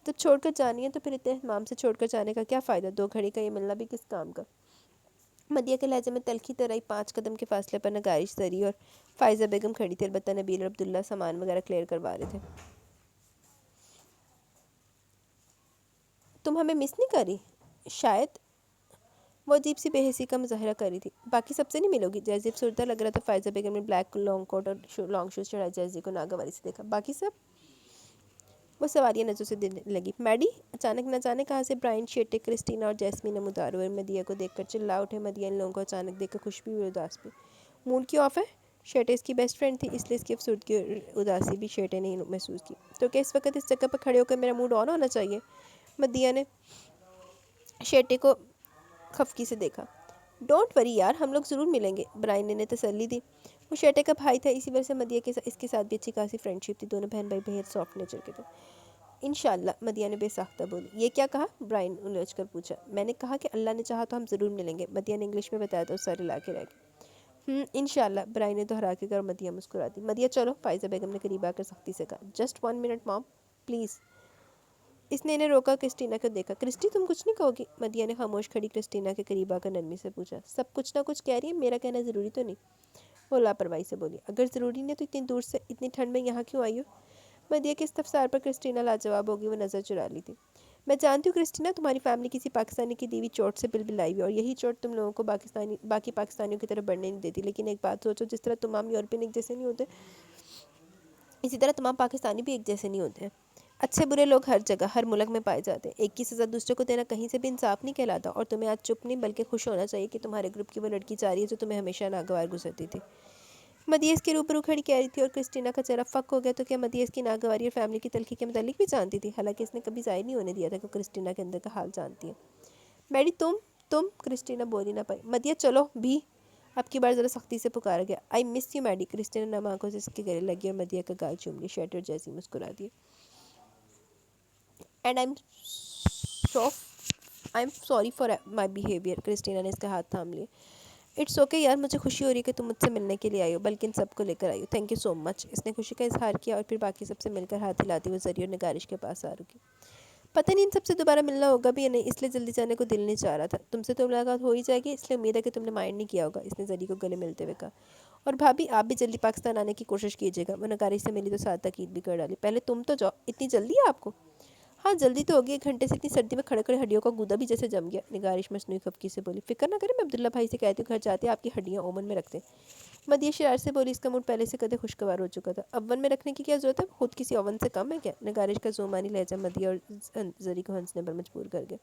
جب چھوڑ کر جانی ہے تو پھر اتنے اہتمام سے چھوڑ کر جانے کا کیا فائدہ؟ 2 گھڑی کا یہ ملنا بھی کس کام کا؟ مدیہ کے لہجے میں تلخی طرح ہی 5 قدم کے فاصلے پر نگارش، زری اور فائزہ بیگم کھڑی تھی۔ البتہ نبیل اور عبداللہ سامان وغیرہ کلیئر کروا رہے تھے۔ تم ہمیں مس نہیں کر رہی؟ شاید۔ وہ عجیب سی بے حسی کا مظاہرہ کر رہی تھی۔ باقی سب سے نہیں ملو گی؟ جیزی افسردہ لگ رہا تھا۔ فائزہ بیگم نے بلیک لانگ کوٹ اور لانگ شوز چڑھائے، جیزی کو ناگواری سے دیکھا۔ باقی سب؟ وہ سواریہ نظروں سے دینے لگی۔ میڈی؟ اچانک نہ جانے کہاں سے برائن، شیٹے، کرسٹینا اور جیسمین نمودار ہوئے، مدیہ کو دیکھ کر چلا اٹھے۔ مدیہ ان لوگوں کو اچانک دیکھ کر خوش بھی ہوئی، اداس بھی۔ موڈ کیوں آف ہے؟ شیٹے اس کی بیسٹ فرینڈ تھی، اس لیے اس کی افسردگی اور اداسی بھی شیٹے نے محسوس کی۔ تو کیا اس وقت اس جگہ پر کھڑے ہو کر میرا موڈ آن ہونا چاہیے؟ مدیہ نے شیٹے کو خفگی سے دیکھا۔ ڈونٹ وری یار، ہم لوگ ضرور ملیں گے، برائن نے تسلی دی۔ وہ شیٹے کا بھائی تھا، اسی وجہ سے مدیہ کے اس کے ساتھ بھی اچھی خاصی فرینڈشپ تھی، دونوں بہن بھائی بہت سافٹ نیچر کے تھے۔ انشاءاللہ، مدیہ نے بے ساختہ بولی۔ یہ کیا کہا؟ برائن الجھ کر پوچھا۔ میں نے کہا کہ اللہ نے چاہا تو ہم ضرور ملیں گے، مدیہ نے انگلش میں بتایا تو سر ہلا کے رہ گئی۔ انشاءاللہ، برائن نے دہرا کے کہا۔ مدیہ مسکرا دی۔ مدیہ چلو، فائزہ بیگم نے قریب آ کر سختی سے کہا۔ جسٹ 1 منٹ مام، پلیز۔ اس نے انہیں روکا، کرسٹینا کو دیکھا۔ کرسٹی تم کچھ نہیں کہو گی؟ مدیہ نے خاموش کھڑی کرسٹینا کے قریب آ کر نرمی سے پوچھا۔ سب کچھ نہ کچھ کہہ رہی ہے، میرا کہنا ضروری تو نہیں؟ وہ لاپرواہی سے بولی۔ اگر ضروری نہیں تو اتنی دور سے اتنی ٹھنڈ میں یہاں کیوں آئی ہو؟ مدیہ کے استفسار پر کرسٹینا لاجواب ہوگی، وہ نظر چرا لی تھی۔ میں جانتی ہوں کرسٹینا، تمہاری فیملی کسی پاکستانی کی دیوی چوٹ سے بلبلائی ہوئی، اور یہی چوٹ تم لوگوں کو باقی پاکستانیوں کی طرف بڑھنے نہیں دیتی، لیکن ایک بات سوچو، جس طرح تمام یورپین ایک جیسے نہیں ہوتے، اسی طرح تمام پاکستانی بھی ایک جیسے نہیں ہوتے ہیں۔ اچھے برے لوگ ہر جگہ ہر ملک میں پائے جاتے ہیں، ایک کی سزا دوسرے کو دینا کہیں سے بھی انصاف نہیں کہلاتا، اور تمہیں آج چپ نہیں بلکہ خوش ہونا چاہیے کہ تمہارے گروپ کی وہ لڑکی جا رہی ہے جو تمہیں ہمیشہ ناگوار گزرتی تھی۔ مدیہ اس کے روبرو کھڑی کہہ رہی تھی، اور کرسٹینا کا چہرہ فک ہو گیا۔ تو کیا مدیہ اس کی ناگواری اور فیملی کی تلخی کے متعلق بھی جانتی تھی؟ حالانکہ اس نے کبھی ظاہر نہیں ہونے دیا تھا کہ وہ کرسٹینا کے اندر کا حال جانتی ہے۔ میری تم کرسٹینا بولی نہ پائی۔ مدیہ چلو بھی، اب کی بار ذرا سختی سے پکارا گیا۔ آئی مس یو میڈی۔ کرسٹینا نم آنکھوں سے اس کے گلے لگی اور مدیہ کا گال چوم لی، شیٹر جیسی مسکرا دی۔ And I am sorry for my behaviour. Christina نے اس کا ہاتھ تھام لیا۔ اٹس اوکے یار، مجھے خوشی ہو رہی ہے کہ تم مجھ سے ملنے کے لیے آئی ہو، بلکہ ان سب کو لے کر آئی ہو۔ تھینک یو سو مچ۔ اس نے خوشی کا اظہار کیا اور پھر باقی سب سے مل کر ہاتھ ہلاتی وہ زری اور نگارش کے پاس آ رکی۔ پتہ نہیں ان سب سے دوبارہ ملنا ہوگا بھی یا نہیں، اس لیے جلدی جانے کو دل نہیں چاہ رہا تھا۔ تم سے تو ملاقات ہو ہی جائے گی، اس لیے امید ہے کہ تم نے مائنڈ نہیں کیا ہوگا، اس نے زری کو گلے ملتے ہوئے کہا۔ اور بھابھی، آپ بھی جلدی پاکستان آنے کی کوشش کیجیے گا۔ وہ نگارش سے ملی تو ساتھ تاکید بھی کر ڈالی۔ پہلے تم تو جاؤ، اتنی جلدی ہے آپ کو؟ ہاں جلدی تو ہوگی، 1 گھنٹے سے اتنی سردی میں کھڑے کھڑے ہڈیوں کا گودا بھی جیسے جم گیا۔ نگارش مصنوعی خفگی سے بولی۔ فکر نہ کریں، میں عبداللہ بھائی سے کہتی ہوں گھر جاتے آپ کی ہڈیاں اوون میں رکھتے ہیں۔ مدیہ شرارت سے بولی۔ اس کا موڈ پہلے سے قدر خوشگوار ہو چکا تھا۔ اوون میں رکھنے کی کیا ضرورت ہے؟ خود کسی اوون سے کم ہے کیا؟ نگارش کا زومانی لہجہ مدیہ اور زری کو ہنسنے پر مجبور کر گیا۔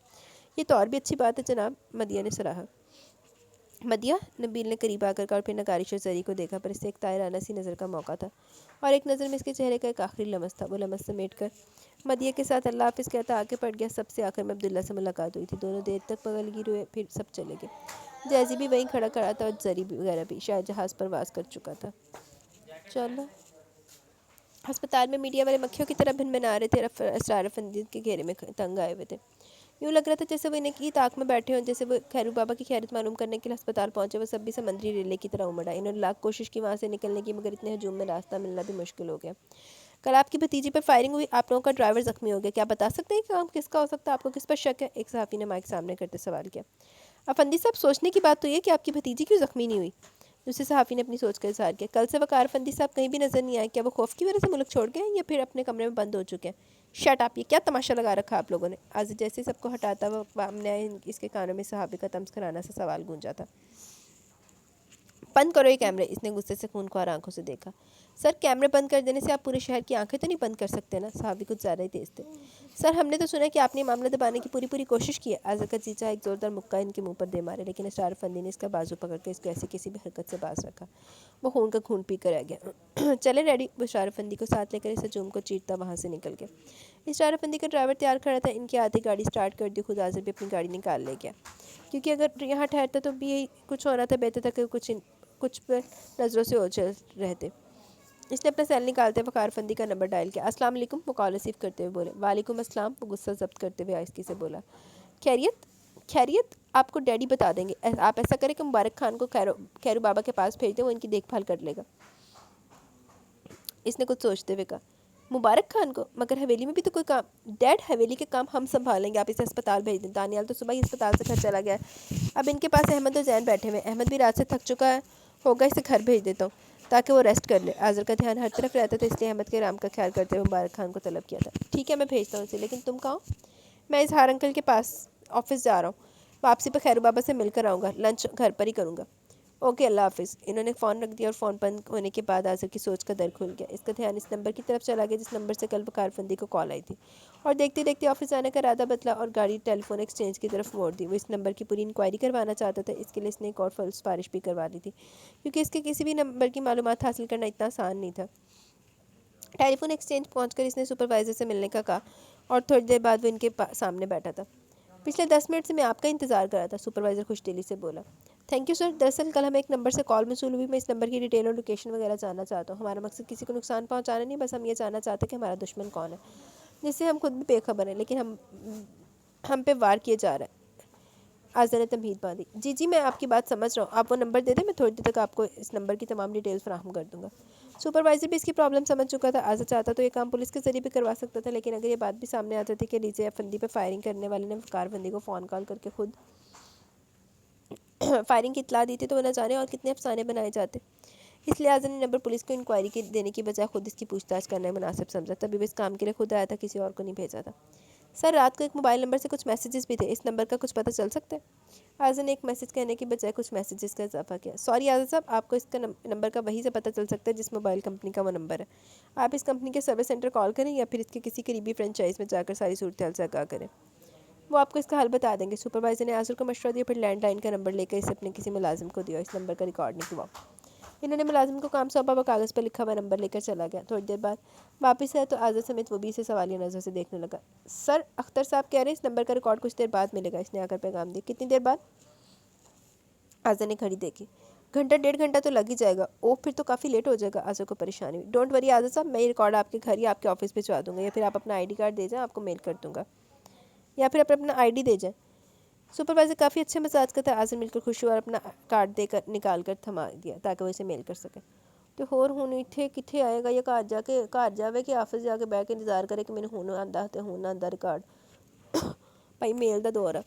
یہ تو اور بھی اچھی بات ہے جناب، مدیہ نے سراہا۔ مدیہ، نبیل نے قریب آ کر کہا، اور پھر نگارش اور زری کو دیکھا، پر اس سے ایک طائرانہ سی نظر کا موقع تھا، اور ایک نظر میں اس کے چہرے کا ایک آخری لمس تھا۔ وہ لمس سمیٹ کر مدیہ کے ساتھ اللہ حافظ کہتا آگے پڑ گیا۔ سب سے آخر میں عبداللہ سے ملاقات ہوئی تھی، دونوں دیر تک بغل گیر ہوئے، پھر سب چلے گئے۔ جیزی بھی وہیں کھڑا تھا، اور زری وغیرہ بھی، شاید جہاز پرواز کر چکا تھا۔ چلو۔ ہسپتال میں میڈیا والے مکھیوں کی طرح بھن بنا رہے تھے، اسرار افندی کے گھیرے میں تنگ آئے ہوئے تھے۔ یوں لگ رہا تھا جیسے وہ انہیں کی طاق میں بیٹھے ہوں، جیسے وہ خیرو بابا کی خیریت معلوم کرنے کے لیے ہسپتال پہنچے۔ وہ سب بھی سمندری ریلے کی طرح امڑ آئے۔ انہوں نے لاکھ کوشش کی وہاں سے نکلنے کی، مگر اتنے ہجوم میں راستہ ملنا بھی مشکل ہو گیا۔ کل آپ کی بھتیجی پر فائرنگ ہوئی، آپ لوگوں کا ڈرائیور زخمی ہو گیا، کیا بتا سکتے ہیں کہ کام کس کا ہو سکتا ہے؟ آپ کو کس پر شک ہے؟ ایک صحافی نے مائک سامنے کرتے سوال کیا۔ افندی صاحب، سوچنے کی بات تو یہ کہ آپ کی بھتیجی کیوں زخمی نہیں ہوئی؟ دوسرے صحافی نے اپنی سوچ کا اظہار کیا۔ کل سے وقار افندی صاحب کہیں بھی نظر نہیں آئے، کیا وہ خوف کی وجہ سے ملک چھوڑ گئے ہیں یا پھر اپنے کمرے میں بند ہو چکے ہیں؟ شٹ اپ، یہ کیا تماشا لگا رکھا آپ لوگوں نے؟ آج جیسے سب کو ہٹاتا وہ سامنے آئے، اس کے کانوں میں صحافی کا تمسخرانہ سا سوال گونجا تھا۔ بند کرو یہ کیمرے، اس نے غصے سے خونخوار آنکھوں سے دیکھا۔ سر، کیمرے بند کر دینے سے آپ پورے شہر کی آنکھیں تو نہیں بند کر سکتے نا؟ صحافی کچھ زیادہ ہی تیز تھے۔ سر، ہم نے تو سنا کہ آپ نے معاملہ دبانے کی پوری کوشش کی ہے۔ آزر کا چیچا ایک زوردار مکہ ان کے منہ پر دے مارے، لیکن اسرار افندی نے اس کا بازو پکڑ کے اس کو ایسی کسی بھی حرکت سے باز رکھا۔ وہ خون کا خون پی کر رہ گیا۔ چلے ڈیڈی، وہ اسرار افندی کو ساتھ لے کر اس ہجوم کو چیرتا وہاں سے نکل گیا۔ اسرار افندی کا ڈرائیور تیار کھڑا تھا، ان کی آدھی گاڑی سٹارٹ کر دی، خود آزر بھی اپنی گاڑی نکال لے گیا، کیونکہ اگر یہاں ٹھہرتا تو بھی کچھ ہونا تھا، بہتر تھا کہ کچھ پر نظروں سے اوجھل رہتے۔ اس نے اپنا سیل نکالتے وقار افندی کا نمبر ڈائل کیا۔ السلام علیکم، وہ کال ریسیو کرتے ہوئے بولے۔ وعلیکم السلام، وہ غصہ ضبط کرتے ہوئے آہستگی سے بولا۔ خیریت، آپ کو ڈیڈی بتا دیں گے۔ آپ ایسا کریں کہ مبارک خان کو خیرو بابا کے پاس بھیج دیں، وہ ان کی دیکھ بھال کر لے گا۔ اس نے کچھ سوچتے ہوئے کہا۔ مبارک خان کو؟ مگر حویلی میں بھی تو کوئی کام۔ ڈیڈ، حویلی کے کام ہم سنبھالیں گے، آپ اسے ہسپتال بھیج دیں۔ دانیال تو صبح ہی ہسپتال سے گھر چلا گیا ہے، اب ان کے پاس احمد اور زین بیٹھے ہوئے ہیں۔ احمد بھی رات سے تھک چکا ہے ہوگا، اسے گھر بھیج دیتا ہوں تاکہ وہ ریسٹ کر لے۔ آزر کا دھیان ہر طرف رہتا تھا، اس لیے احمد کے آرام کا خیال کرتے ہوئے مبارک خان کو طلب کیا تھا۔ ٹھیک ہے، میں بھیجتا ہوں اسے، لیکن تم کہاں ہو؟ میں اظہار انکل کے پاس آفس جا رہا ہوں، واپسی پہ خیرو بابا سے مل کر آؤں گا، لنچ گھر پر ہی کروں گا۔ اوکے، اللہ حافظ۔ انہوں نے فون رکھ دیا، اور فون بند ہونے کے بعد آزر کی سوچ کا در کھل گیا۔ اس کا دھیان اس نمبر کی طرف چلا گیا جس نمبر سے کل وقار افندی کو کال آئی تھی، اور دیکھتے دیکھتے آفس جانے کا ارادہ بدلا اور گاڑی ٹیلی فون ایکسچینج کی طرف موڑ دی۔ وہ اس نمبر کی پوری انکوائری کروانا چاہتا تھا، اس کے لیے اس نے ایک اور فل سفارش بھی کروا لی تھی، کیونکہ اس کے کسی بھی نمبر کی معلومات حاصل کرنا اتنا آسان نہیں تھا۔ ٹیلی فون ایکسچینج پہنچ کر اس نے سپروائزر سے ملنے کا کہا، اور تھوڑی دیر بعد وہ ان کے سامنے بیٹھا تھا۔ پچھلے 10 منٹ سے میں آپ کا انتظار کر رہا تھا، سپروائزر خوش دلی سے بولا۔ تھینک یو سر، دراصل کل ہمیں ایک نمبر سے کال موصول ہوئی، میں اس نمبر کی ڈیٹیل اور لوکیشن وغیرہ جاننا چاہتا ہوں. ہمارا مقصد کسی کو نقصان پہنچانا نہیں، بس ہم یہ جاننا چاہتے ہیں کہ ہمارا دشمن کون ہے، جس سے ہم خود بھی بے خبر ہیں لیکن ہم پہ وار کیے جا رہا ہے. آزر نے تمہید باندھی. جی میں آپ کی بات سمجھ رہا ہوں، آپ وہ نمبر دے دیں، میں تھوڑی دیر تک آپ کو اس نمبر کی تمام ڈیٹیلز فراہم کر دوں گا. سپروائزر بھی اس کی پرابلم سمجھ چکا تھا. آزر چاہتا تو یہ کام پولیس کے ذریعے بھی کروا سکتا تھا، لیکن اگر یہ بات بھی سامنے آ جاتی کہ لیزے افندی پہ فائرنگ کرنے والے نے وقار بندی کو فون کال کر کے خود فائرنگ کی اطلاع دی تھی تو وہ نہ جانے اور کتنے افسانے بنائے جاتے. اس لیے آزر نے نمبر پولیس کو انکوائری دینے کی بجائے خود اس کی پوچھ تاچھ کرنا مناسب سمجھا. تبھی وہ اس کام کے لیے خود آیا تھا، کسی اور کو نہیں بھیجا تھا. سر رات کو ایک موبائل نمبر سے کچھ میسیجز بھی تھے، اس نمبر کا کچھ پتہ چل سکتا ہے؟ آزر نے ایک میسیج کہنے کی بجائے کچھ میسیجز کا اضافہ کیا. سوری آزر صاحب، آپ کو اس کا نمبر کا وہیں سے پتہ چل سکتا ہے جس موبائل کمپنی کا وہ نمبر ہے. آپ اس کمپنی کے سروس سینٹر کال کریں یا پھر اس کے کسی قریبی فرنچائز میں جا کر ساری صورتحال سے آگاہ کریں، وہ آپ کو اس کا حل بتا دیں گے. سپروائزر نے آزر کو مشورہ دیا، پھر لینڈ لائن کا نمبر لے کر اسے اپنے کسی ملازم کو دیا. اس نمبر کا ریکارڈ نکلواؤ. انہوں نے ملازم کو کام سونپا، وہ کاغذ پر لکھا ہوا نمبر لے کر چلا گیا. تھوڑی دیر بعد واپس آیا تو آزر سمیت وہ بھی اسے سوالیہ نظر سے دیکھنے لگا. سر اختر صاحب کہہ رہے ہیں اس نمبر کا ریکارڈ کچھ دیر بعد ملے گا. اس نے آ کر پیغام دیا. کتنی دیر بعد؟ آزر نے گھڑی دیکھی. گھنٹہ ڈیڑھ گھنٹہ تو لگ ہی جائے گا. اوہ پھر تو کافی لیٹ ہو جائے گا. آزر کو پریشانی ہوئی. ڈونٹ وری آزر صاحب، میں یہ ریکارڈ آپ کے گھر یا آپ کے آفس بھجوا دوں گا، یا پھر آپ اپنا ID کارڈ دے جائیں، آپ کو میل کر دوں گا، یا پھر اپنا ID دے جائیں. سپروائزر کافی اچھے مزاج کا تھا. آزر مل کر خوش ہوا اور اپنا کارڈ دے کر نکال کر تھما دیا تاکہ وہ اسے میل کر سکے. تو ہور ہن ایتھے کتھے آئے گا، یا گھر جاوے کہ آفس جا کے بیٹھ کے انتظار کرے کہ مینوں ہن آندا تے ہن آندا ریکارڈ. بھائی میل دا دور ہے،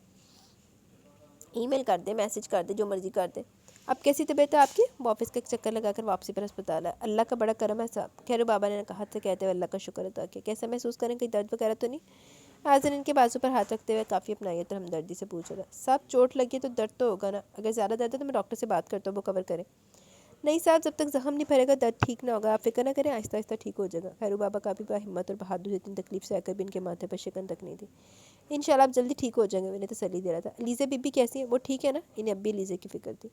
ای میل کر دے، میسج کر دے، جو مرضی کر دے. اب کیسی طبیعت ہے آپ کی؟ وہ آفس کا ایک چکر لگا کر واپسی پر ہسپتال ہے. اللہ کا بڑا کرم ہے صاحب، خیرو بابا نے کہا تھا کہتے ہوئے اللہ کا شکر ادا کیا. کیسا محسوس کریں، کوئی درد وغیرہ تو نہیں؟ آزر ان کے بازو پر ہاتھ رکھتے ہوئے کافی اپنائیت اور ہمدردی سے پوچھ رہا. صاحب چوٹ لگی ہے تو درد تو ہوگا نا، اگر زیادہ درد ہے تو میں ڈاکٹر سے بات کرتا ہوں، وہ کور کرے. نہیں صاحب، جب تک زخم نہیں بھرے گا درد ٹھیک نہ ہوگا. آپ فکر نہ کریں، آہستہ آہستہ ٹھیک ہو جائے گا. خیرو بابا کافی با ہمت اور بہادر، اتنی تکلیف سے آ کر بھی ان کے ماتھے پر شکن تک نہیں تھی. انشاءاللہ آپ جلدی ٹھیک ہو جائیں گے، انہیں تسلی دے رہا تھا. لیزے بی بی کیسی ہیں؟ وہ ٹھیک ہے نا؟ انہیں اب بھی لیزے کی فکر تھی.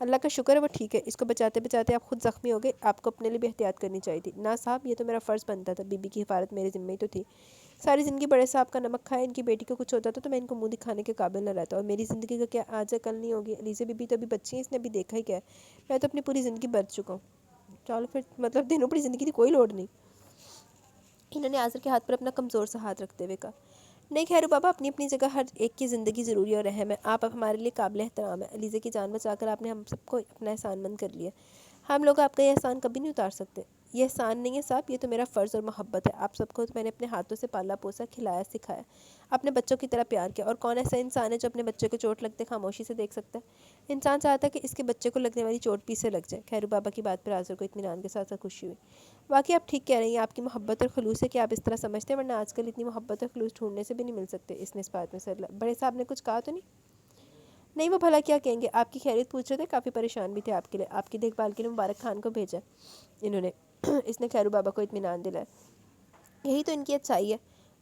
اللہ کا شکر ہے وہ ٹھیک ہے. اس کو بچاتے بچاتے آپ خود زخمی ہو گئے، آپ کو اپنے لیے بھی احتیاط کرنی چاہیے تھی. نہ صاحب، یہ تو میرا فرض بنتا تھا، بی بی کی حفاظت میرے ذمہ ہی تو تھی. ساری زندگی بڑے صاحب کا نمک کھائے، ان کی بیٹی کو کچھ ہوتا تو میں ان کو منہ دکھانے کے قابل نہ رہتا. اور میری زندگی کا کیا آج ہے کل نہیں ہوگی. لیزے بی بی تو ابھی بچی ہیں، اس نے ابھی دیکھا ہی کیا ہے. میں تو اپنی پوری زندگی برت چکا ہوں. چلو پھر مطلب دینوں پوری زندگی کی کوئی لوڑ نہیں. انہوں نے آزر کے ہاتھ پر اپنا کمزور سا ہاتھ رکھتے ہوئے کہا. نہیں خیرو بابا، اپنی اپنی جگہ ہر ایک کی زندگی ضروری اور اہم ہے. آپ اب ہمارے لیے قابل احترام ہے. لیزے کی جان بچا کر آپ نے ہم سب کو اپنا احسان مند کر لیا. ہم لوگ آپ کا یہ احسان کبھی نہیں اتار سکتے. یہ احسان نہیں ہے صاحب، یہ تو میرا فرض اور محبت ہے. آپ سب کو تو میں نے اپنے ہاتھوں سے پالا پوسا، کھلایا سکھایا، اپنے بچوں کی طرح پیار کیا. اور کون ایسا انسان ہے جو اپنے بچے کو چوٹ لگتے خاموشی سے دیکھ سکتا ہے؟ انسان چاہتا ہے کہ اس کے بچے کو لگنے والی چوٹ بھی سے لگ جائے. خیرو بابا کی بات پر آزر کو اطمینان کے ساتھ ساتھ خوشی ہوئی. واقعی آپ ٹھیک کہہ رہی ہیں، آپ کی محبت اور خلوص ہے کہ آپ اس طرح سمجھتے ہیں، ورنہ آج کل اتنی محبت اور خلوص ڈھونڈنے سے بھی نہیں مل سکتے. اس نے اس بات میں سر بڑے صاحب نے کچھ کہا تو نہیں؟ نہیں، وہ بھلا کیا کہیں گے، آپ کی خیریت پوچھ رہے تھے، کافی پریشان بھی تھے آپ کے لیے. آپ کی دیکھ بھال کے لیے مبارک خان کو بھیجا انہوں نے. اس نے خیرو بابا کو اطمینان دلایا. یہی تو ان کی اچھائی ہے،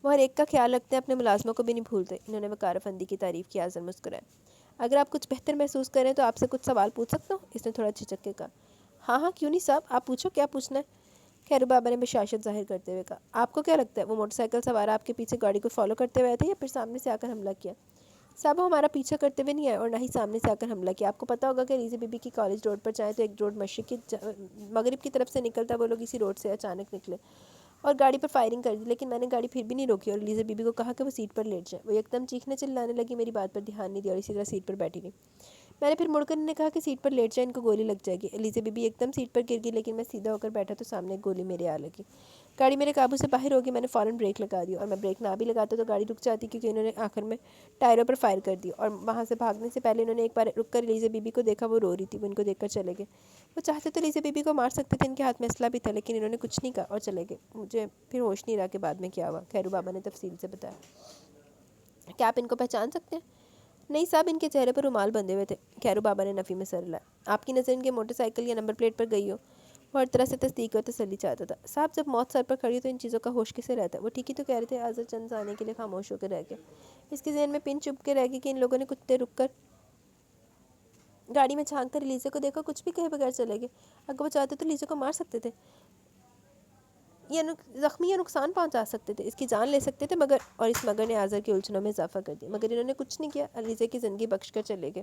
وہ ہر ایک کا خیال رکھتے ہیں، اپنے ملازموں کو بھی نہیں بھولتے. انہوں نے وقار افندی کی تعریف کی. آزر مسکرائے. اگر آپ کچھ بہتر محسوس کریں تو آپ سے کچھ سوال پوچھ سکتا ہوں؟ اس نے تھوڑا جھجک کے کہا. ہاں کیوں نہیں صاحب، آپ پوچھو، کیا پوچھنا ہے؟ خیرو بابا نے بشاشت ظاہر کرتے ہوئے کہا. آپ کو کیا لگتا ہے وہ موٹر سائیکل سوار آپ کے پیچھے گاڑی کو فالو کرتے ہوئے تھے یا پھر سامنے سے آ کر حملہ کیا؟ صاحب وہ ہمارا پیچھا کرتے ہوئے نہیں آئے اور نہ ہی سامنے سے آ کر حملہ کیا. آپ کو پتہ ہوگا کہ لیزے بی بی کی کالج روڈ پر جائیں تو ایک روڈ مشرق کی مغرب کی طرف سے نکلتا، وہ لوگ اسی روڈ سے اچانک نکلے اور گاڑی پر فائرنگ کر دی. لیکن میں نے گاڑی پھر بھی نہیں روکی اور لیزے بی بی کو کہا کہ وہ سیٹ پر لیٹ جائیں. وہ ایک دم چیخنے چلانے لگی، میری بات پر دھیان نہیں دیا اور اسی طرح سیٹ پر بیٹھی رہی. میں نے پھر مڑ کر انہیں کہا کہ سیٹ پر لیٹ جائیں، ان کو گولی لگ جائے گی. لیزے بی بی ایک دم سیٹ پر گر گئی، لیکن میں سیدھا ہو کر بیٹھا تو سامنے ایک گولی میرے آ لگی. گاڑی میرے قابو سے باہر ہوگی. میں نے فوراً بریک لگا دی اور میں بریک نہ بھی لگاتا تو گاڑی رک جاتی، کیونکہ انہوں نے آخر میں ٹائروں پر فائر کر دی. اور وہاں سے بھاگنے سے پہلے انہوں نے ایک بار رک کر لیزے بی بی کو دیکھا، وہ رو رہی تھی. وہ ان کو دیکھ کر چلے گئے. وہ چاہتے تو لیزے بی بی کو مار سکتے تھے، ان کے ہاتھ میں اسلحہ بھی تھا، لیکن انہوں نے کچھ نہیں کہا اور چلے گئے. مجھے پھر ہوش نہیں رہا کہ بعد میں کیا ہوا. خیرو بابا نے تفصیل سے بتایا. کیا آپ ان کو پہچان سکتے ہیں؟ نہیں صاحب، ان کے چہرے پر رومال بندھے ہوئے تھے. خیرو بابا نے نفی میں سر ہلایا. آپ کی نظر ان کے موٹر سائیکل یا نمبر پلیٹ پر گئی ہو؟ وہ ہر طرح سے تصدیق اور تسلی چاہتا تھا. صاحب جب موت سر پر کھڑی ہو تو ان چیزوں کا ہوش کسے رہتا ہے؟ وہ ٹھیک ہی تو کہہ رہے تھے. آزر چند ثانیے کے لیے خاموش ہو کے رہ گیا. اس کے ذہن میں پن چبھ کے رہ گئی کہ ان لوگوں نے کچھ دیر رک کر گاڑی میں جھانک کر لیزے کو دیکھا، کچھ بھی کہے بغیر چلے گئے. اگر وہ چاہتے تو لیزے کو مار سکتے تھے یا زخمی یا نقصان پہنچا سکتے تھے، اس کی جان لے سکتے تھے، اور اس مگر نے آزر کی الجھنوں میں اضافہ کر دیا. مگر انہوں نے کچھ نہیں کیا، لیزے کی زندگی بخش کر چلے گئے.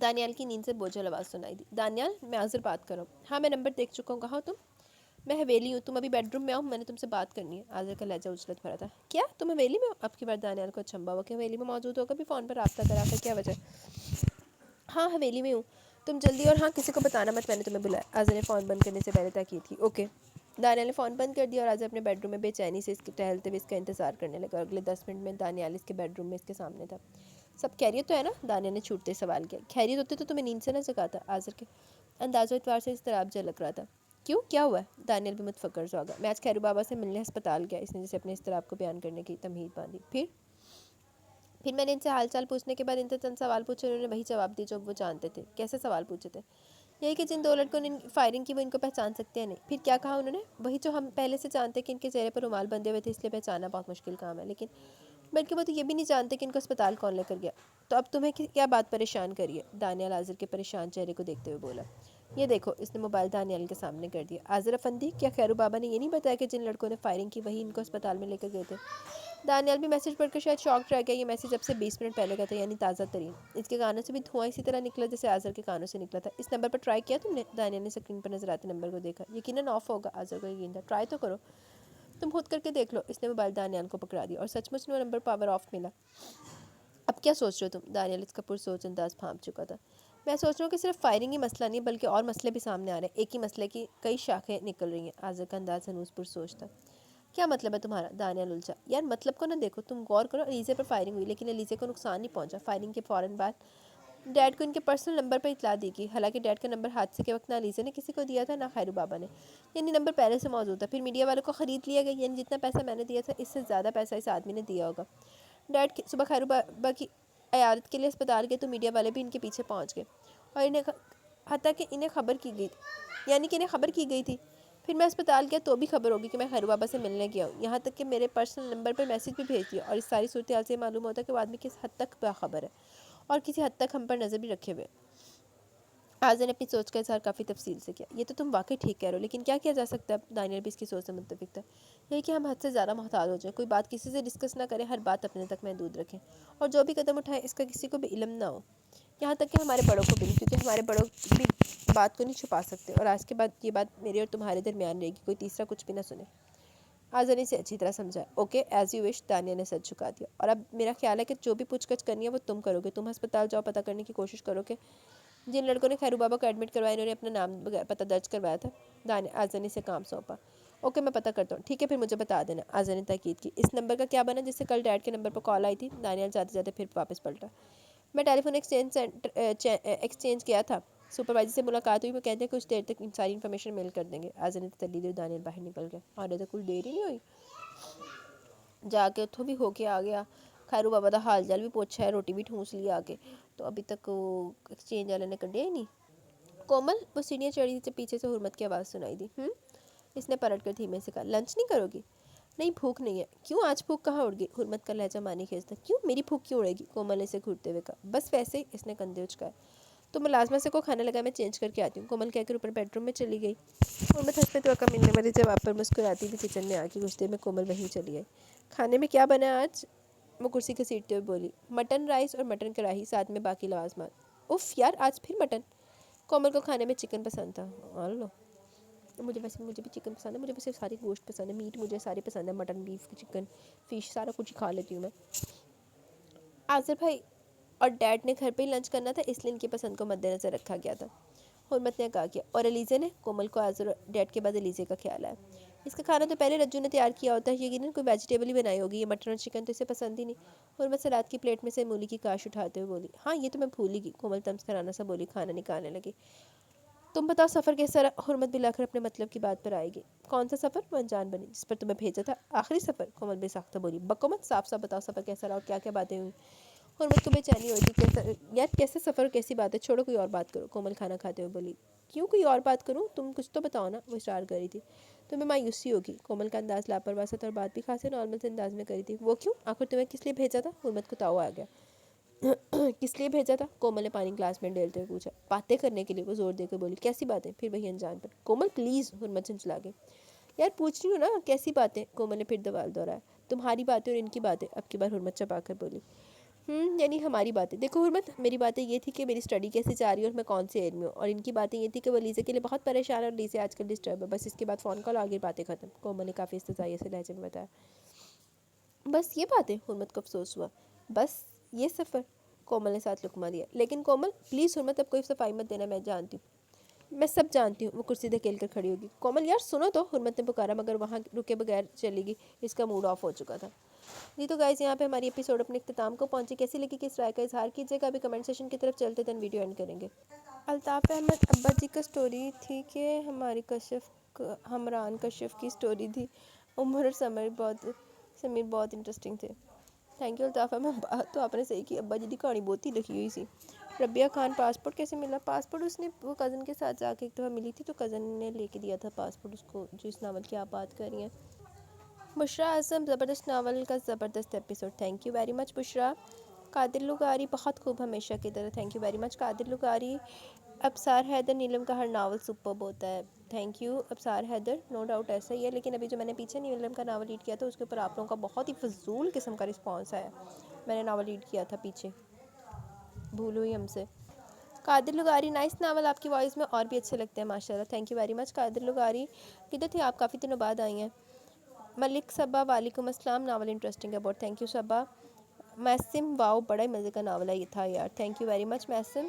دانیال کی نیند سے بوجھل آواز سنائی دی. دانیال میں آذر بات کر رہا ہوں. ہاں میں نمبر دیکھ چکا ہوں. کہاں ہو تم؟ میں حویلی ہوں. تم ابھی بیڈ روم میں آؤ, میں نے تم سے بات کرنی ہے. آذر کا لہجہ اجلت بھرا تھا. کیا تم حویلی میں ہو؟ اب کی بار دانیال کو اچنبھا ہوا کہ حویلی میں موجود ہوگا بھی فون پر رابطہ کرا کر کیا وجہ. ہاں حویلی میں ہوں. تم جلدی, اور ہاں کسی کو بتانا مت میں نے تمہیں بلایا. آذر نے فون بند کرنے سے پہلے تاکید کی. اوکے. دانیال نے فون بند کر دیا اور آذر اپنے بیڈ روم میں بے چینی سے اس کے ٹہلتے ہوئے اس کا انتظار کرنے لگا. اگلے 10 منٹ میں دانیال اس کے بیڈ روم میں اس کے سامنے تھا. سب خیریت تو ہے نا؟ دانیال نے چھوٹتے سوال کیا. خیریت ہوتی تو تمہیں نیند سے نہ جگاتا. آذر کے انداز و اعتبار سے اضطراب جھلک رہا تھا. کیوں, کیا ہوا ہے؟ دانیال بھی متفکر سا ہوگا. میں آج خیرو بابا سے ملنے ہسپتال گیا. اس نے جسے اپنے اضطراب کو بیان کرنے کی تمہید باندھی. پھر میں نے ان سے حال چال پوچھنے کے بعد ان سے چند سوال پوچھے. انہوں نے وہی جواب دیے جو وہ جانتے تھے. کیسے سوال پوچھے تھے؟ یہی کہ جن 2 لڑکوں نے فائرنگ کی وہ ان کو پہچان سکتے ہیں نہیں. پھر کیا کہا انہوں نے؟ وہی جو ہم پہلے سے جانتے کہ ان کے چہرے پر رومال بندھے ہوئے تھے اس لیے پہچانا بہت مشکل کام ہے. لیکن بلکہ وہ تو یہ بھی نہیں جانتے کہ ان کو اسپتال کون لے کر گیا. تو اب تمہیں کیا بات پریشان کری ہے؟ دانیال آذر کے پریشان چہرے کو دیکھتے ہوئے بولا. یہ دیکھو. اس نے موبائل دانیال کے سامنے کر دیا. آذر افندی, کیا خیرو بابا نے یہ نہیں بتایا کہ جن لڑکوں نے فائرنگ کی وہی ان کو اسپتال میں لے کر گئے تھے؟ دانیال بھی میسج پڑھ کر شاید شاک رہ گیا. یہ میسج اب سے 20 منٹ پہلے کا تھا, یعنی تازہ ترین. اس کے کانوں سے بھی دھواں اسی طرح نکلا جیسے آذر کے کانوں سے نکلا تھا. اس نمبر پر ٹرائی کیا تم نے؟ دانیال نے اسکرین پر نظر آتے نمبر کو دیکھا. یقیناً آف ہوگا. آذر کو یقین تھا. ٹرائی تو کرو. تم خود کر کے دیکھ لو. اس نے موبائل دانیال کو پکڑا دیا اور سچ مچ میں نمبر پاور آف ملا. اب کیا سوچ رہے ہو تم؟ دانیال اس کا پرسوچ انداز پھانپ چکا تھا. میں سوچ رہا ہوں کہ صرف فائرنگ ہی مسئلہ نہیں بلکہ اور مسئلے بھی سامنے آ رہے ہیں. ایک ہی مسئلے کی کئی شاخیں نکل رہی ہیں. آذر کا انداز ہنوز پرسوچ تھا. کیا مطلب ہے تمہارا؟ دانیال الجھا. یار مطلب کو نہ دیکھو, تم غور کرو. علیزے پر فائرنگ ہوئی لیکن علیزے کو نقصان نہیں پہنچا. فائرنگ کے فوراً بعد ڈیڈ کو ان کے پرسنل نمبر پر اطلاع دی گئی. حالانکہ ڈیڈ کا نمبر حادثے کے وقت نہ علیزے نے کسی کو دیا تھا نہ خیرو بابا نے, یعنی نمبر پہلے سے موجود تھا. پھر میڈیا والوں کو خرید لیا گیا, یعنی جتنا پیسہ میں نے دیا تھا اس سے زیادہ پیسہ اس آدمی نے دیا ہوگا. ڈیڈ صبح خیرو بابا کی عیادت کے لیے اسپتال گئے تو میڈیا والے بھی ان کے پیچھے پہنچ گئے اور حتیٰ کہ انہیں خبر کی گئی, یعنی کہ انہیں خبر کی گئی تھی. پھر میں اسپتال گیا تو بھی خبر ہوگی کہ میں خیرو بابا سے ملنے گیا ہوں. یہاں تک کہ میرے پرسنل نمبر پر میسج بھی بھیج دیا. اور اس ساری صورتحال سے معلوم ہوتا ہے کہ وہ آدمی کس حد تک باخبر ہے اور کسی حد تک ہم پر نظر بھی رکھے ہوئے. آذر نے اپنی سوچ کا اظہار کافی تفصیل سے کیا. یہ تو تم واقعی ٹھیک کہہ رہے ہو, لیکن کیا کیا جا سکتا ہے؟ دانیال بھی اس کی سوچ سے متفق تھا. یہی کہ ہم حد سے زیادہ محتاط ہو جائیں. کوئی بات کسی سے ڈسکس نہ کریں, ہر بات اپنے تک محدود رکھیں, اور جو بھی قدم اٹھائیں اس کا کسی کو بھی علم نہ ہو, یہاں تک کہ ہمارے بڑوں کو بھی نہیں, کیونکہ ہمارے بڑوں بھی بات کو نہیں چھپا سکتے. اور آج کے بعد یہ بات میرے اور تمہارے درمیان رہے گی, کوئی تیسرا کچھ بھی نہ سنے. آذر نے اسے اچھی طرح سمجھا. Okay as you wish. Daniyal نے سر جھکا دیا. اور اب میرا خیال ہے کہ جو بھی پوچھ گچھ کرنی ہے وہ تم کرو گے. تم ہسپتال جاؤ, پتہ کرنے کی کوشش کرو کہ جن لڑکوں نے خیرو بابا کو ایڈمٹ کروایا انہوں نے اپنا نام پتہ درج کروایا تھا. آذر نے اسے کام سونپا. اوکے میں پتہ کرتا ہوں. ٹھیک ہے پھر مجھے بتا دینا. آذر نے تاکید کی. اس نمبر کا کیا بنا جس سے کل ڈیڈ کے نمبر پر کال آئی تھی؟ دانیال جاتے جاتے پھر واپس پلٹا. میں ٹیلی فون ایکسچینج کیا تھا. سپروائزر سے ملاقات ہوئی. وہ کہتے ہیں کچھ دیر تک ساری انفارمیشن میل کر دیں گے. آذر نے تسلی دی. دانیال باہر نکل گیا. اور تو کوئی دیر ہی نہیں ہوئی, جا کے اتوں بھی ہو کے آ گیا. خیرو بابا دا حال جال بھی پوچھا ہے, روٹی بھی ٹھونس لی آ کے, تو ابھی تک وہ ایکسچینج والے نے کڈیا ہی نہیں. کومل, وہ سیڑھیاں چڑھی سے پیچھے سے حرمت کی آواز سنائی دی. اس نے پلٹ کر دھیمے سے کہا. لنچ نہیں کرو گی؟ نہیں بھوک نہیں ہے. کیوں, آج بھوک کہاں اڑ گئی؟ حرمت کا لہجہ مانی خیز تھا. کیوں, میری بھوک کیوں اڑے گی؟ کومل نے اسے گھورتے ہوئے کہا. بس ویسے ہی. اس نے کندھے اچکائے. تو ملازمہ سے کو کھانا لگا, میں چینج کر کے آتی ہوں. کومل کہہ کر اوپر بیڈ روم میں چلی گئی. حرمت ہنستے توقع ملنے والے جواب پر مسکراتی ہوئی کچن میں آ کے کچھ دیر میں کومل وہیں چلی گئی. کھانے میں کیا بنا آج؟ وہ کرسی گھسیٹتے ہوئے بولی. مٹن رائس اور مٹن کڑاہی, ساتھ میں باقی لوازمات. اف یار, آج پھر مٹن؟ کومل کو کھانے میں چکن پسند تھا. مجھے بھی چکن پسند ہے. مجھے ویسے ساری گوشت پسند ہے. میٹ مجھے سارے پسند ہے. مٹن, بیف, چکن, فش, سارا کچھ کھا لیتی ہوں میں. آذر بھائی اور ڈیڈ نے گھر پہ ہی لنچ کرنا تھا, اس لیے ان کی پسند کو مد نظر رکھا گیا تھا. حرمت نے کہا کیا. اور علیزے نے؟ کومل کو آذر اور ڈیڈ کے بعد علیزے کا خیال آیا. اس کا کھانا تو پہلے رجو نے تیار کیا ہوتا ہے, یقیناً کوئی ویجیٹیبل ہی بنائی ہوگی. یہ مٹن اور چکن تو اسے پسند ہی نہیں. حرمت سلاد کی پلیٹ میں سے مولی کی کاش اٹھاتے ہوئے بولی. ہاں یہ تو میں بھول ہی گئی. کومل تمسکرانا سا بولی. کھانا نکالنے لگی. تم بتاؤ سفر کیسا رہا؟ حرمت بلا کر اپنے مطلب کی بات پر آئے گی. کون سا سفر؟ وہ انجان بنی. جس پر تمہیں بھیجا تھا, آخری سفر. کومل بے ساختہ بولی. بکو مت, صاف صاف بتاؤ سفر کیسا رہا اور کیا کیا باتیں ہوئی. حرمت کو بے چینی ہوئی تھی. یار کیسے سفر اور کیسی بات ہے, چھوڑو کوئی اور بات کرو. کومل کھانا کھاتے ہوئے بولی. کیوں کوئی اور بات کروں؟ تم کچھ تو بتاؤ نا. وہ اصرار کر رہی تھی. تمہیں مایوسی ہوگی. کومل کا انداز لاپرواہ سا تھا اور بات بھی خاصے نارمل سے انداز میں کری تھی. وہ کیوں, آخر تمہیں کس لیے بھیجا تھا؟ حرمت کو تاؤ آ گیا. کس لیے بھیجا تھا؟ کومل نے پانی گلاس میں ڈیلتے ہوئے پوچھا. باتیں کرنے کے لیے. وہ زور دے کر بولی. کیسی باتیں؟ پھر وہی انجان پر. کومل پلیز. حرمت جھنجھلا گئی. یار پوچھ رہی ہوں نا کیسی باتیں. کومل نے پھر دوال دہرایا. تمہاری باتیں اور ان کی باتیں. اب کی بار حرمت چبا کر بولی. یعنی ہماری باتیں دیکھو حرمت، میری باتیں یہ تھی کہ میری اسٹڈی کیسے جا رہی ہے اور میں کون سے ایئر میں ہوں، اور ان کی باتیں یہ تھی کہ وہ لیزے کے لیے بہت پریشان ہے اور لیزے آج کل ڈسٹرب ہے، بس اس کے بعد فون کال، آگے باتیں ختم۔ کومل نے کافی استضافیہ سے لہجے میں بتایا۔ بس یہ باتیں؟ حرمت کو افسوس ہوا۔ بس یہ سفر؟ کومل نے ساتھ لقمہ دیا۔ لیکن کومل پلیز حرمت اب کوئی صفائی مت دینا، میں جانتی ہوں، میں سب جانتی ہوں۔ وہ کرسی دھکیل کر کھڑی ہوگی۔ کومل یار سنو تو، حرمت نے پکارا، مگر وہاں رکے بغیر چلی گئی، اس کا موڈ آف ہو چکا تھا۔ جی تو گائز یہاں پہ ہماری ایپیسوڈ اپنے اختتام کو پہنچی۔ کیسی لگی کس رائے کا اظہار کیجیے گا، ابھی کمنٹ سیشن کی طرف چلتے دین ویڈیو اینڈ کریں گے۔ الطاف احمد ابا جی کا سٹوری تھی کہ ہماری حمران کشف کی سٹوری تھی؟ عمر اور سمیر بہت انٹرسٹنگ تھے۔ تھینک یو الطاف احمد، بات تو آپ نے صحیح کی، ابا جی کی کہانی بہت ہی لکھی ہوئی سی۔ ربیہ خان پاسپورٹ کیسے ملا؟ پاسپورٹ اس نے وہ کزن کے ساتھ جا کے ایک دفعہ ملی تھی، تو کزن نے لے کے دیا تھا پاسپورٹ اس کو، جو اس ناول کی آپ بات کر رہی ہیں۔ بشریٰ اعظم زبردست ناول کا زبردست episode, thank you very much Bushra. Qadir لغاری بہت خوب، ہمیشہ کی طرح، thank you very much Qadir لغاری۔ ابصار حیدر نیلم کا ہر ناول سپرب ہوتا ہے، thank you Absar Haider, no doubt ایسا ہی ہے، لیکن ابھی جو میں نے پیچھے نیلم کا ناول ریڈ کیا تھا اس کے اوپر آپ لوگوں کا بہت ہی فضول قسم کا رسپانس آیا۔ میں نے ناول ریڈ کیا تھا پیچھے، بھول ہوئی ہم سے۔ قادر لغاری نائس ناول، آپ کی وائس میں اور بھی اچھے لگتے ہیں ماشاء اللہ، thank you very much Qadir لغاری۔ کدھر تھے آپ؟ کافی دنوں بعد آئی ہیں۔ ملک صبا وعلیکم السلام، ناول انٹرسٹنگ ہے بہت، تھینک یو صبا۔ محسم واؤ بڑا ہی مزے کا ناول ہے یہ تھا یار، تھینک یو ویری مچ محسم۔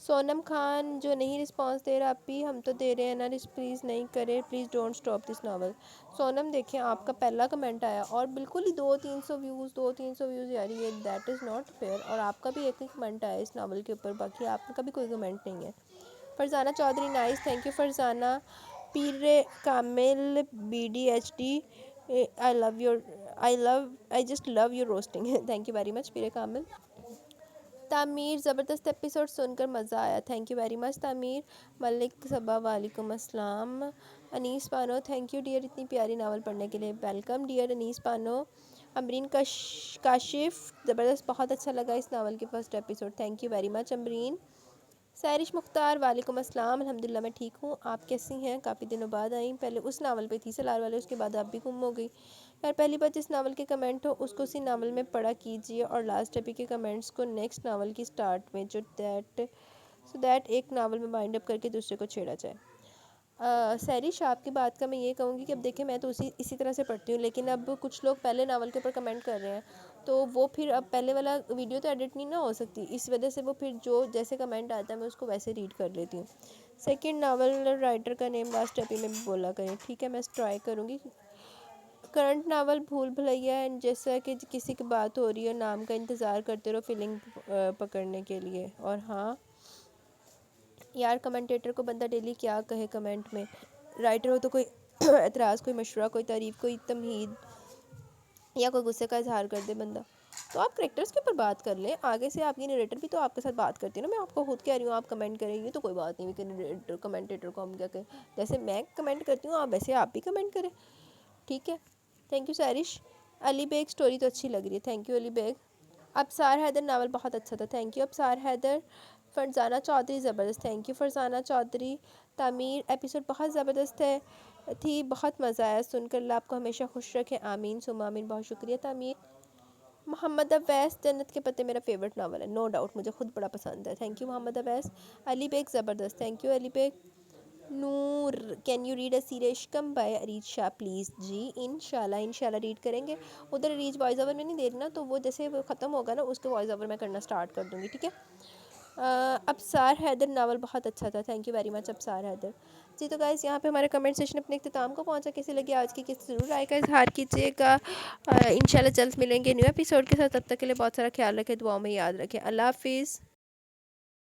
سونم خان جو نہیں رسپانس دے رہا اپی، ہم تو دے رہے ہیں نا، پلیز نہیں کرے، please don't stop this novel. Sonam دیکھیں آپ کا پہلا کمنٹ آیا اور بالکل ہی 200-300 ویوز یار، یہ دیٹ از ناٹ فیئر، اور آپ کا بھی ایک ہی کمنٹ آیا اس ناول کے اوپر، باقی آپ کا بھی کوئی کمنٹ نہیں ہے۔ Farzana Chaudhry nice, thank you Farzana. Peer Kamil B D H D, I just love your roasting, thank you very much Peer Kamil. تعمیر زبردست ایپیسوڈ، سن کر مزہ آیا، تھینک یو ویری مچ تعمیر۔ ملک صبا وعلیکم السلام۔ Anees Bano thank you dear اتنی پیاری ناول پڑھنے کے لیے، ویلکم ڈیئر انیس پانو۔ امرین کاشف زبردست، بہت اچھا لگا اس ناول کے first episode, thank you very much Amrin. Sairish Mukhtar وعلیکم السلام، الحمدللہ میں ٹھیک ہوں، آپ کیسی ہیں؟ کافی دنوں بعد آئیں، پہلے اس ناول پہ تھی سلار والے، اس کے بعد آپ بھی گم ہو گئی یار۔ پہلی بار جس ناول کے کمنٹ ہو اس کو اسی ناول میں پڑھا کیجیے، اور لاسٹ ابھی کے کمنٹس کو نیکسٹ ناول کی سٹارٹ میں جو دیٹ ایک ناول میں بائنڈ اپ کر کے دوسرے کو چھیڑا جائے۔ سیرش آپ کی بات کا میں یہ کہوں گی کہ اب دیکھیں میں تو اسی طرح سے پڑھتی ہوں، لیکن اب کچھ لوگ پہلے ناول کے اوپر کمنٹ کر رہے ہیں، تو وہ پھر اب پہلے والا ویڈیو تو ایڈٹ نہیں نہ ہو سکتی، اس وجہ سے وہ پھر جو جیسے کمنٹ آتا ہے میں اس کو ویسے ریڈ کر لیتی ہوں۔ سیکنڈ ناول رائٹر کا نیم لاسٹ ایپی میں بھی بولا کریں، ٹھیک ہے میں ٹرائی کروں گی۔ کرنٹ ناول بھول بھلیا، جیسا کہ کسی کی بات ہو رہی ہے نام کا انتظار کرتے رہو فیلنگ پکڑنے کے لیے، اور ہاں یار کمنٹیٹر کو بندہ ڈیلی کیا کہے کمنٹ میں، رائٹر ہو تو کوئی اعتراض، کوئی مشورہ، کوئی تعریف، کوئی تمہید یا کوئی غصے کا اظہار کر دے بندہ، تو آپ کریکٹرز کے اوپر بات کر لیں، آگے سے آپ کی نریٹر بھی تو آپ کے ساتھ بات کرتی ہے نا، میں آپ کو خود کہہ رہی ہوں آپ کمنٹ کریں گے تو کوئی بات نہیں کہ کمنٹیٹر کو ہم کیا کہیں، جیسے میں کمنٹ کرتی ہوں آپ ویسے آپ بھی کمنٹ کریں، ٹھیک ہے۔ Thank you Sairish. Ali Baig story تو اچھی لگ رہی ہے، thank you Ali Baig. Absar Haider novel بہت اچھا تھا، تھینک یو ابصار حیدر۔ فرزانہ چودھری زبردست، تھینک یو فرزانہ چودھری۔ تعمیر ایپیسوڈ بہت زبردست تھی، بہت مزہ آیا سن کر، اللہ آپ کو ہمیشہ خوش رکھے، آمین ثم آمین، بہت شکریہ تعمیر۔ محمد اویس جنت کے پتے میرا فیورٹ ناول ہے، نو ڈاؤٹ مجھے خود بڑا پسند ہے، تھینک یو محمد اویس۔ علی بیگ زبردست، thank you Ali Baig. Noor can you read a سیریشکم بائی ارید شاہ پلیز؟ جی انشاءاللہ ریڈ کریں گے، ادھر ریج وائس اوور میں نہیں دے رہی نا، تو وہ جیسے وہ ختم ہوگا نا اس کے وائس اوور میں کرنا سٹارٹ کر دوں گی، ٹھیک ہے۔ ابصار حیدر ناول بہت اچھا تھا، thank you very much Absar Haider. جی تو گائز یہاں پہ ہمارا کمنٹ سیشن اپنے اختتام کو پہنچا، کیسے لگی آج کی کس ضرور رائے کا اظہار کیجیے گا، انشاءاللہ جلد ملیں گے نیو ایپیسوڈ کے ساتھ، تب تک کے لیے بہت سارا خیال رکھیں، دعاؤں میں یاد رکھیں، اللہ حافظ۔